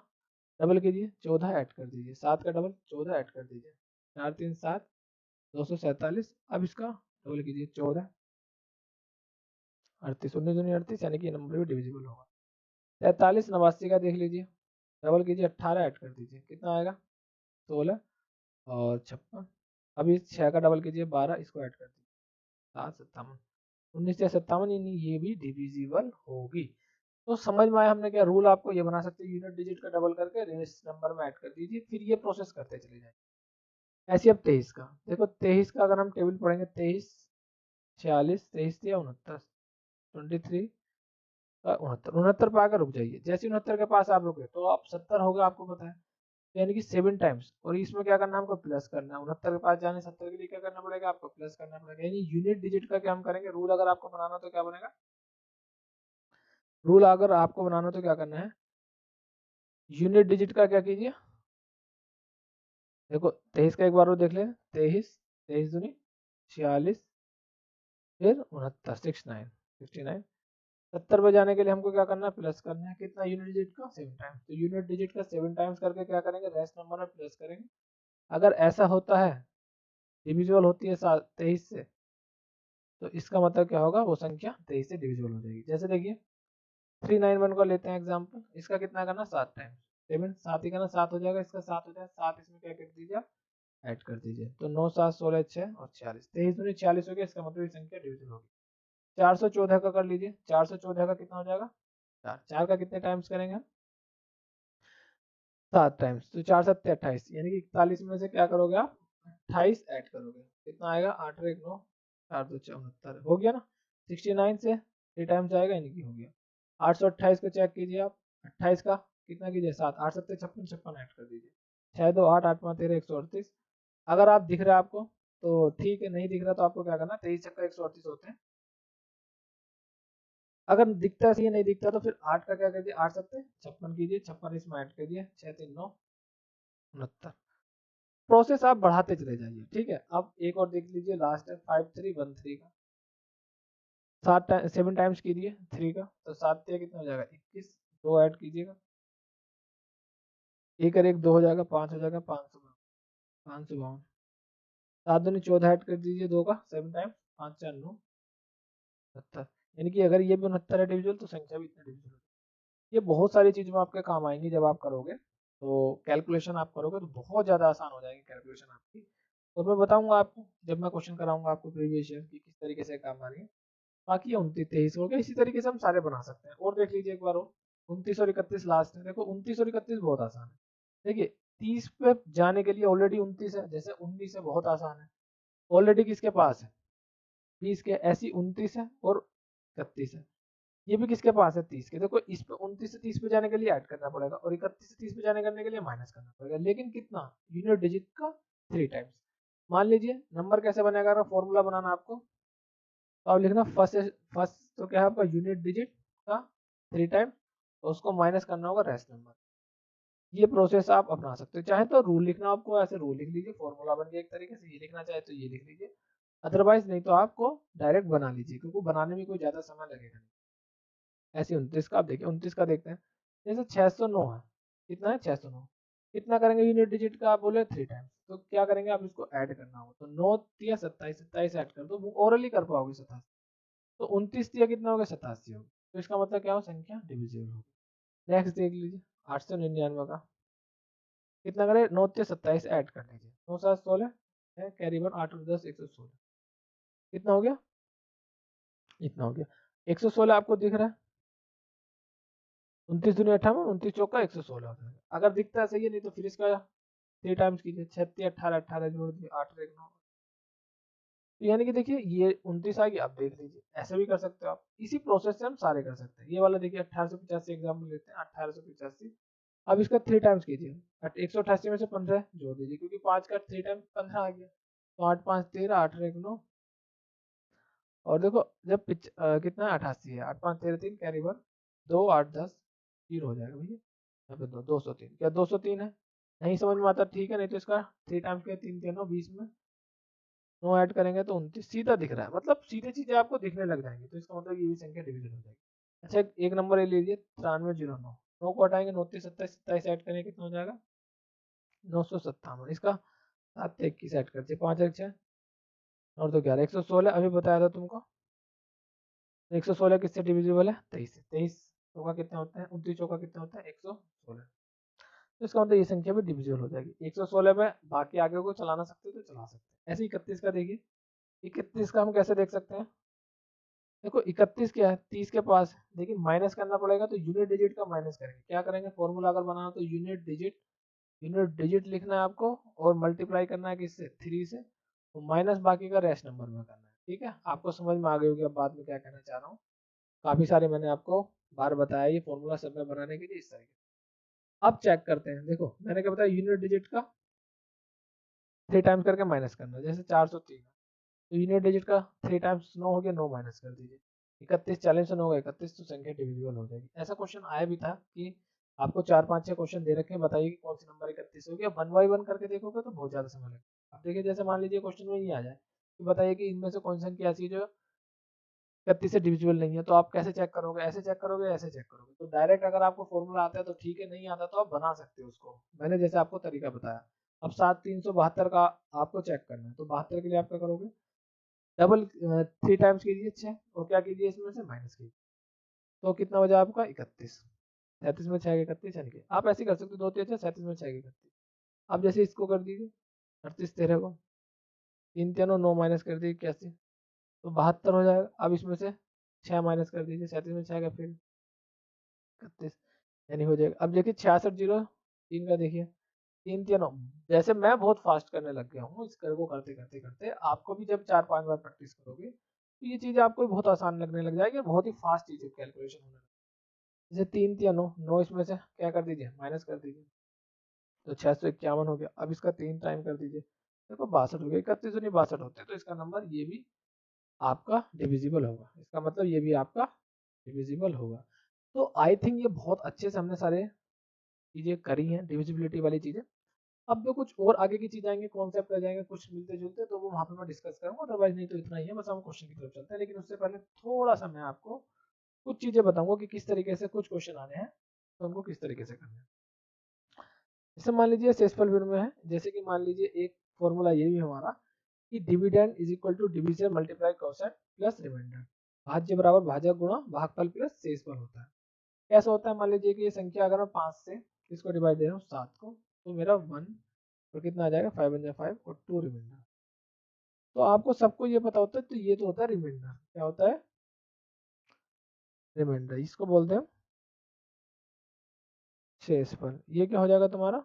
डबल कीजिए 14 ऐड कर दीजिए, 7 का डबल 14 ऐड कर दीजिए, 4 3 7 247। अब इसका डबल कीजिए 14 38, 19 दूनी 38 यानी कि ये नंबर भी डिविजिबल होगा। 43 89 का देख लीजिए, डबल कीजिए 18 ऐड कर दीजिए, कितना आएगा 16 और 56। अभी 6 का डबल कीजिए 12, इसको ऐड कर दीजिए 7 57। 19 से 57 यानी ये भी डिविजिबल होगी। तो समझ में आया हमने क्या रूल आपको ये बना सकते हैं, यूनिट डिजिट का डबल करके रेस नंबर में ऐड कर दीजिए, फिर ये प्रोसेस करते चले जाए। ऐसे अब 23 का देखो, 23 का अगर हम टेबल पढ़ेंगे 23 46 23 या 69 23 का 69, 69 पे आकर रुक जाइए। जैसे 69 के पास आप रुके तो आप 70 होगा आपको पता है, तो यानी कि 7 टाइम्स, और इसमें क्या करना है हमको प्लस करना है। 69 के पास जाने 70 के लिए क्या करना पड़ेगा आपको प्लस करना पड़ेगा, यानी यूनिट डिजिट का क्या हम करेंगे रूल अगर आपको बनाना तो क्या बनेगा, रूल अगर आपको बनाना तो क्या करना है, यूनिट डिजिट का क्या कीजिए, देखो 23 का एक बार वो देख ले, 23 23 दूनी 46 फिर 69 69 69। 70 पे जाने के लिए हमको क्या करना है प्लस करना है, कितना यूनिट डिजिट का 7 टाइम्स, तो यूनिट डिजिट का 7 टाइम्स करके क्या करेंगे रेस्ट नंबर में प्लस करेंगे। अगर ऐसा होता है डिविजिबल होती है 23 से, तो इसका मतलब क्या होगा वो संख्या 23 से डिविजिबल हो जाएगी। जैसे देखिए 391 को लेते हैं एग्जाम्पल, इसका कितना करना 7 टाइम्स, 7 7 ही करना 7 हो जाएगा, इसका 7 हो जाएगा, 7 इसमें क्या कर दीजिए ऐड कर दीजिए, तो 9 7 16 6 और 46, 23 दूनी 46 हो गया, इसका मतलब ये संख्या डिविजिबल होगी। 414 का कर लीजिए, 414 का कितना हो जाएगा 4, 4 का कितने टाइम्स करेंगे हम 7 टाइम्स, तो 4 7 28 यानी कि 41 में से क्या करोगे आप 28 ऐड करोगे, कितना आएगा 8 और 1 9 4 2 69 हो गया ना। 69 से 3 टाइम्स आएगा यानी कि हो गया। 828 को चेक कीजिए आप, 28 का कितना कीजिए 7, 8 7 56 56 ऐड कर दीजिए, 6 2 8 8 5 13 138। अगर आप दिख रहा है आपको तो ठीक है, नहीं दिख रहा तो आपको क्या करना 23 छक्का 138 होते हैं। अगर दिखता है सही नहीं दिखता तो फिर 8 का क्या कीजिए 8 7 56 कीजिए, 56 इसमें ऐड कीजिए, 6 3 9 69। प्रोसेस आप बढ़ाते चले जाइए, ठीक है। अब एक और देख लीजिए लास्ट है 5313 का, 7 टाइम्स कीजिए 3 का, तो 7 कितना हो जाएगा 21, 2 ऐड कीजिएगा, एक और एक 2 हो जाएगा, 5 हो जाएगा 552, 7 दूनी 14 ऐड कर दीजिए 2 का 7 टाइम्स, 5 4 9 69, यानी कि अगर ये भी 69 है डिविजिबल तो संख्या भी इतना डिविजिबल। ये बहुत सारी चीज़ों में आपके काम आएंगी जब आप करोगे, तो कैलकुलेशन आप करोगे तो बहुत ज़्यादा आसान हो जाएगी कैलकुलेशन आपकी। और मैं बताऊंगा आपको जब मैं क्वेश्चन कराऊंगा आपको प्रीवियस ईयर की किस तरीके से काम आ रही है। बाकी ये 29 हो गया, इसी तरीके से हम सारे बना सकते हैं। और देख लीजिए एक बार और 29 और 31 लास्ट है। देखो 29 और 31 बहुत आसान है। देखिए 30 पे जाने के लिए ऑलरेडी 29 है, जैसे 19 है बहुत आसान है, ऑलरेडी किसके पास है 20 के, ऐसी 29 है और 31 है, ये भी किसके पास है 30 के। देखो इस पे 29 से 30 पे जाने के लिए ऐड करना पड़ेगा और 31 से 30 पे जाने करने के लिए माइनस करना पड़ेगा, लेकिन कितना, यूनिट डिजिट का 3 टाइम्स। मान लीजिए नंबर कैसे बनेगा, अगर फॉर्मूला बनाना आपको तो आप लिखना फर्स्ट फर्स्ट तो क्या है आपका यूनिट डिजिट का 3 टाइम, तो उसको माइनस करना होगा रेस्ट नंबर। ये प्रोसेस आप अपना सकते हो, चाहे तो रूल लिखना आपको ऐसे रूल लिख लीजिए, फॉर्मूला बन गया एक तरीके से, ये लिखना चाहे तो ये लिख लीजिए, अदरवाइज नहीं तो आपको डायरेक्ट बना लीजिए, क्योंकि बनाने में कोई ज्यादा समय लगेगा नहीं। ऐसे 29 का आप देखिए, 29 का देखते हैं, जैसे 609 है, कितना है 609, कितना करेंगे यूनिट डिजिट का, आप बोले 3 टाइम्स, तो क्या करेंगे आप इसको ऐड करना होगा, तो 9 या 27, 27 ऐड कर दो, वो ओरली कर पाओगे 27, तो 29 दिया कितना हो गया 87 हो गया, तो इसका मतलब क्या हो, संख्या डिविजिबल होगी। नेक्स्ट देख लीजिए 899 का, कितना करें 9 से 27 ऐड कर लीजिए, 9 7 16 है, कैरी वन 8 और 10 116, कितना हो गया, इतना हो गया 116 आपको दिख रहा है, 29 दूनी 58, 29 चौका 116 होता है। अगर दिखता है सही है, नहीं तो फिर इसका 3 टाइम्स कीजिए, 36 18 18 जोड़ दिए 8 और 1 9, तो यानी कि देखिए ये 29 आ गया। आप देख लीजिए ऐसे भी कर सकते हो आप, इसी प्रोसेस से हम सारे कर सकते हैं। ये वाला देखिए 1885 एग्जाम्पल लेते हैं, 1885, अब इसका 3 टाइम्स कीजिए, 188 में से 15 जोड़ दीजिए, क्योंकि 5 का 3 टाइम 15 आ गया, तो 8 5 13 8 और 1 9, और देखो जब कितना है 88 है, 8 5 13 3 कैरी वन 2 8 10 0 हो जाएगा भैया, यहाँ पे 203, क्या 203 है, नहीं समझ में आता ठीक है, नहीं तो इसका 3 टाइम्स के 3 3 20 में 9 ऐड करेंगे तो 29 सीधा दिख रहा है, मतलब सीधे चीजें आपको दिखने लग जाएंगी, तो इसका मतलब ये भी संख्या डिविजन हो जाएगी। अच्छा एक नंबर ले लीजिए 9309, 9 को हटाएंगे 29 27 27 ऐड करेंगे कितना हो जाएगा 957, इसका 7 से 21 ऐड कर दिए, 5 एक 6 और 2 11 116, अभी बताया था तुमको, 116 किससे डिविजिबल है 23 से, 23 चौका कितने होते हैं 29 चौका कितने होते हैं 116, तो इसका मतलब ये संख्या भी डिविजिबल हो जाएगी 116 में। बाकी आगे को चलाना सकते हो तो चला सकते हैं। ऐसे 31 का देखिए, 31 का हम कैसे देख सकते हैं, देखो 31 क्या है 30 के पास है, लेकिन माइनस करना पड़ेगा, तो यूनिट डिजिट का माइनस करेंगे, क्या करेंगे फॉर्मूला अगर बनाना तो यूनिट डिजिट लिखना है आपको, और मल्टीप्लाई करना है किससे 3 से, तो माइनस बाकी का रेस्ट नंबर में करना है। ठीक है, आपको समझ में आ गई होगी अब बाद में क्या कहना चाह रहा हूँ, काफी सारे मैंने आपको बार बताया ये फॉर्मूला सब में बनाने के लिए इस तरीके। अब चेक करते हैं, देखो मैंने क्या बताया, यूनिट डिजिट का 3 टाइम्स करके माइनस करना, जैसे 403 तो यूनिट डिजिट का 3 टाइम्स 9 हो गया, 9 माइनस कर दीजिए, 31 40 से 9 का 31, तो संख्या डिविजिबल हो जाएगी। ऐसा क्वेश्चन आया भी था कि आपको 4 5 6 क्वेश्चन दे रखे हैं, बताइए कि कौन सी नंबर 31 हो गया, वन बाई वन करके देखोगे तो बहुत ज्यादा समय लगेगा। अब देखिए जैसे मान लीजिए क्वेश्चन में ये आ जाए कि बताइए कि इनमें से कौन सी संख्या ऐसी है जो 31 से डिविजिबल नहीं है, तो आप कैसे चेक करोगे, ऐसे चेक करोगे, ऐसे चेक करोगे, तो डायरेक्ट अगर आपको फॉर्मूला आता है तो ठीक है, नहीं आता तो आप बना सकते हो उसको, मैंने जैसे आपको तरीका बताया। अब 7372 का आपको चेक करना है, तो 72 के लिए आप क्या करोगे, डबल 3 टाइम्स कीजिए 6, और क्या कीजिए इसमें से माइनस कीजिए, तो कितना हो जाए आपका 31, 37 में 6 31, यानी कि आप ऐसे कर सकते हो 2 3 37 में 6 31। अब जैसे इसको कर दीजिए 38 13 को 3 3 9 माइनस कर दीजिए 81, तो 72 हो जाएगा। अब इसमें से 6 माइनस कर दीजिए, 37 में 6 का फिर 31, यानी हो जाएगा। अब देखिए 66 0 3 का देखिए 3 3 9, जैसे मैं बहुत फास्ट करने लग गया हूँ इस कर को करते करते करते, आपको भी जब 4 5 बार प्रैक्टिस करोगे तो ये चीजें आपको भी बहुत आसान लगने लग जाएगी, बहुत ही फास्ट चीजें कैलकुलेशन होने लगे। जैसे 3 3 9 9 इसमें से क्या कर दीजिए माइनस कर दीजिए, तो 651 हो गया। अब इसका 3 टाइम कर दीजिए, देखो 62 हो गया, 31 नहीं 62 होते, तो इसका नंबर ये भी आपका डिविजिबल होगा, इसका मतलब ये भी आपका डिविजिबल होगा। तो आई थिंक ये बहुत अच्छे से हमने सारे चीजें करी हैं डिविजिबिलिटी वाली चीजें। अब जो कुछ और आगे की चीज आएंगे, कॉन्सेप्ट आ जाएंगे कुछ मिलते जुलते, तो वो वहां पे मैं डिस्कस करूंगा, अदरवाइज नहीं तो इतना ही है, बस हम क्वेश्चन की तरफ चलते हैं। लेकिन उससे पहले थोड़ा सा मैं आपको कुछ चीजें बताऊंगा कि किस तरीके से कुछ क्वेश्चन आने हैं, तो उनको किस तरीके से करना है। जैसे मान लीजिए सेल्सफुल वीडियो में है, जैसे कि मान लीजिए एक फॉर्मूला ये भी हमारा कि dividend is equal to division multiply quotient plus remainder, भाज्य बराबर भाजक गुणा भागफल प्लस शेषफल होता है। कैसा होता है, मान लीजिए कि ये संख्या अगर मैं 5 से इसको डिवाइड दे रहा हूँ 7 को, तो मेरा 1 और कितना आ जाएगा 5 वन जा 5 और 2 रिमाइंडर। तो आपको सबको ये पता होता है, तो ये तो होता है रिमाइंडर। क्या होता है? रिमाइंडर। इसको बोलते हैं शेषफल। ये क्या हो जाएगा तुम्हारा?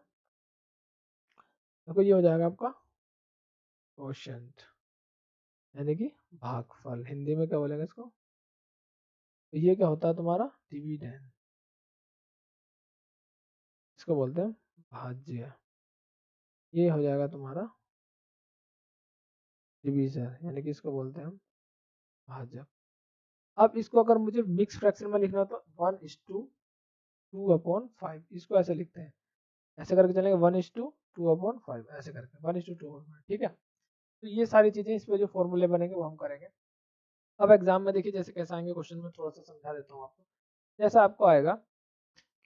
देखो ये हो जाएगा आपका क्वोशिएंट, यानी कि भागफल। हिंदी में क्या बोलेंगे इसको? तो ये क्या होता है तुम्हारा? डिविडेंड। इसको बोलते हैं भाज्य। ये हो जाएगा तुम्हारा डिवीजर, यानी कि इसको बोलते हैं हम भाजक। अब इसको अगर मुझे मिक्स फ्रैक्शन में लिखना हो तो 1:2/5, इसको ऐसे लिखते हैं, ऐसे करके चलेंगे 1:2/5, ऐसे करके 1:2/5। ठीक है, तो ये सारी चीजें इस पे जो फॉर्मूले बनेंगे वो हम करेंगे। अब एग्जाम में देखिए जैसे कैसे आएंगे क्वेश्चन में, थोड़ा सा समझा देता हूँ आपको। जैसा आपको आएगा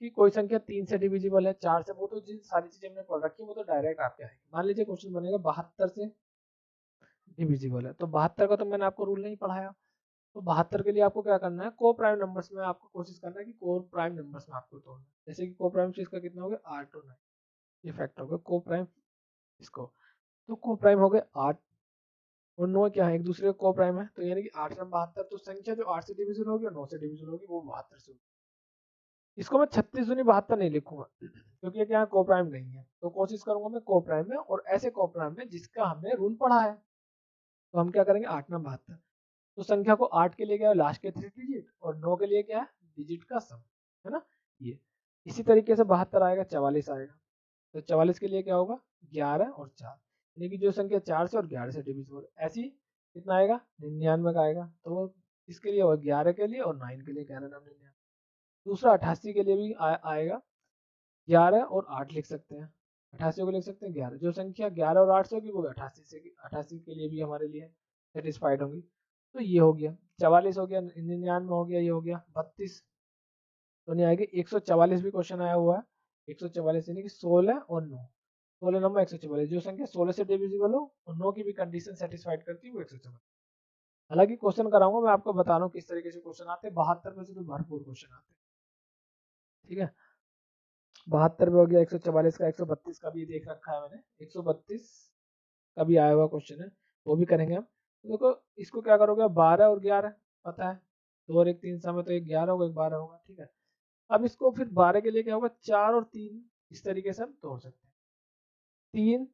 कि कोई संख्या 3 से डिविजिबल है, 4 से, वो तो जिन सारी चीजें हमने पढ़ रखी है वो तो डायरेक्ट आपके आएगी। मान लीजिए क्वेश्चन बनेगा 72 से डिविजिबल है, तो 72 का तो मैंने आपको रूल नहीं पढ़ाया। तो 72 के लिए आपको क्या करना है? को प्राइम नंबर्स में आपको कोशिश करना है कि को प्राइम नंबर्स में आपको तोड़ना है। जैसे कि को प्राइम इसका कितना हो गया 8 और 9, ये फैक्टर हो गया को प्राइम इसको। तो को प्राइम हो गए 8 और 9 क्या है? एक दूसरे का को प्राइम है, तो यानी कि 8 से 72, तो संख्या जो 8 से डिविजन होगी और 9 से डिविजन होगी वो 72 से होगी। इसको मैं 36 दूनी 72 नहीं लिखूंगा क्योंकि ये क्या को प्राइम नहीं है, तो कोशिश करूंगा मैं को प्राइम में, और ऐसे को प्राइम में जिसका हमने रूल पढ़ा है। तो हम क्या करेंगे 8 9 72। तो संख्या को 8 के लिए क्या है? लास्ट के 3 डिजिट, और 9 के लिए क्या है? डिजिट का सम, है ना? ये इसी तरीके से 72 आएगा, 44 आएगा। तो 44 के लिए क्या होगा? 11 और 4, यानी कि जो संख्या 4 से और 11 से डिविजिबल, ऐसी कितना आएगा? 99 का आएगा। तो इसके लिए होगा 11 के लिए और 9 के लिए 11 9 99। दूसरा 88 के लिए भी आएगा, 11 और 8 लिख सकते हैं, 88 को लिख सकते हैं 11। जो संख्या 11 और 8 से होगी वो 88 के लिए भी हमारे लिए सेटिस्फाइड होगी। तो ये हो गया 44 हो गया, 99 हो गया, ये हो गया 32 तो नहीं आएगी। 144 भी क्वेश्चन आया हुआ है, 144 यानी कि 16 और 9, 16 नंबर 144, जो संख्या 16 से डिविजिबल हो और 9 की भी कंडीशन सेटिस्फाइड करती है वो 144। हालांकि क्वेश्चन कराऊंगा मैं आपको, बता रहा हूँ किस तरीके से क्वेश्चन आते हैं। 72 में से तो भरपूर क्वेश्चन आते हैं। ठीक है, 72 में हो गया, 144 का, 132 का भी देख रखा है मैंने, 132 का भी आया हुआ क्वेश्चन है, वो भी करेंगे हम। तो देखो इसको क्या करोगे, 12 और 11 पता है, 2 और 1 3 समय, तो एक 11 होगा एक 12 होगा। ठीक है, अब इसको फिर 12 के लिए क्या होगा? 4 और 3, इस तरीके से हम तोड़ सकते हैं। 3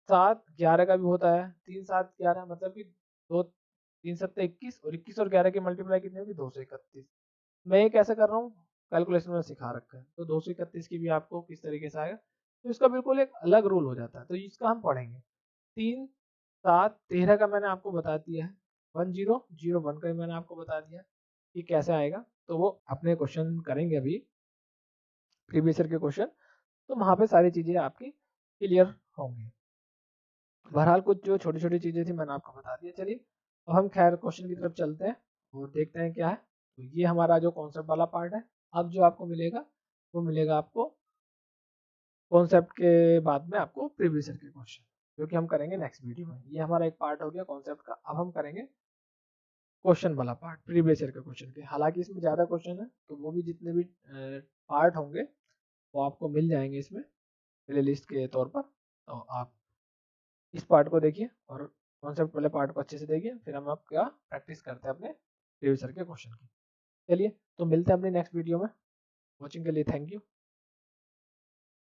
7 11 का भी होता है, 3 7 11, मतलब कि 2 3 7 21, और 21 और 11 की मल्टीप्लाई कितनी होगी? 231। मैं ये कैसे कर रहा हूँ? कैलकुलेशन में सिखा रखा है। तो 231 की भी आपको किस तरीके से आएगा, तो इसका बिल्कुल एक अलग रूल हो जाता है, तो इसका हम पढ़ेंगे। 3 7 13 का मैंने आपको बता दिया है, 1001 का भी मैंने आपको बता दिया कि कैसे आएगा। तो वो अपने क्वेश्चन करेंगे अभी, प्रीवियस ईयर के क्वेश्चन, तो वहाँ पे सारी चीज़ें आपकी क्लियर होंगी। बहरहाल कुछ जो छोटी छोटी चीज़ें थी मैंने आपको बता दिया। चलिए अब हम खैर क्वेश्चन की तरफ चलते हैं और देखते हैं क्या है। तो ये हमारा जो कॉन्सेप्ट वाला पार्ट है। अब जो आपको मिलेगा वो मिलेगा आपको कॉन्सेप्ट के बाद में आपको प्रीवियस ईयर के क्वेश्चन, जो कि हम करेंगे नेक्स्ट वीडियो में। ये हमारा एक पार्ट हो गया कॉन्सेप्ट का। अब हम करेंगे क्वेश्चन वाला पार्ट, प्रीवियस ईयर के क्वेश्चन के। हालांकि इसमें ज़्यादा क्वेश्चन है, तो वो भी जितने भी पार्ट होंगे वो आपको मिल जाएंगे इसमें प्ले लिस्ट के तौर पर। तो आप इस पार्ट को देखिए और कॉन्सेप्ट वाले पार्ट को अच्छे से देखिए, फिर हम आपका प्रैक्टिस करते हैं अपने प्रीवियस ईयर के क्वेश्चन की। चलिए तो मिलते हैं अपनी नेक्स्ट वीडियो में। वॉचिंग के लिए थैंक यू।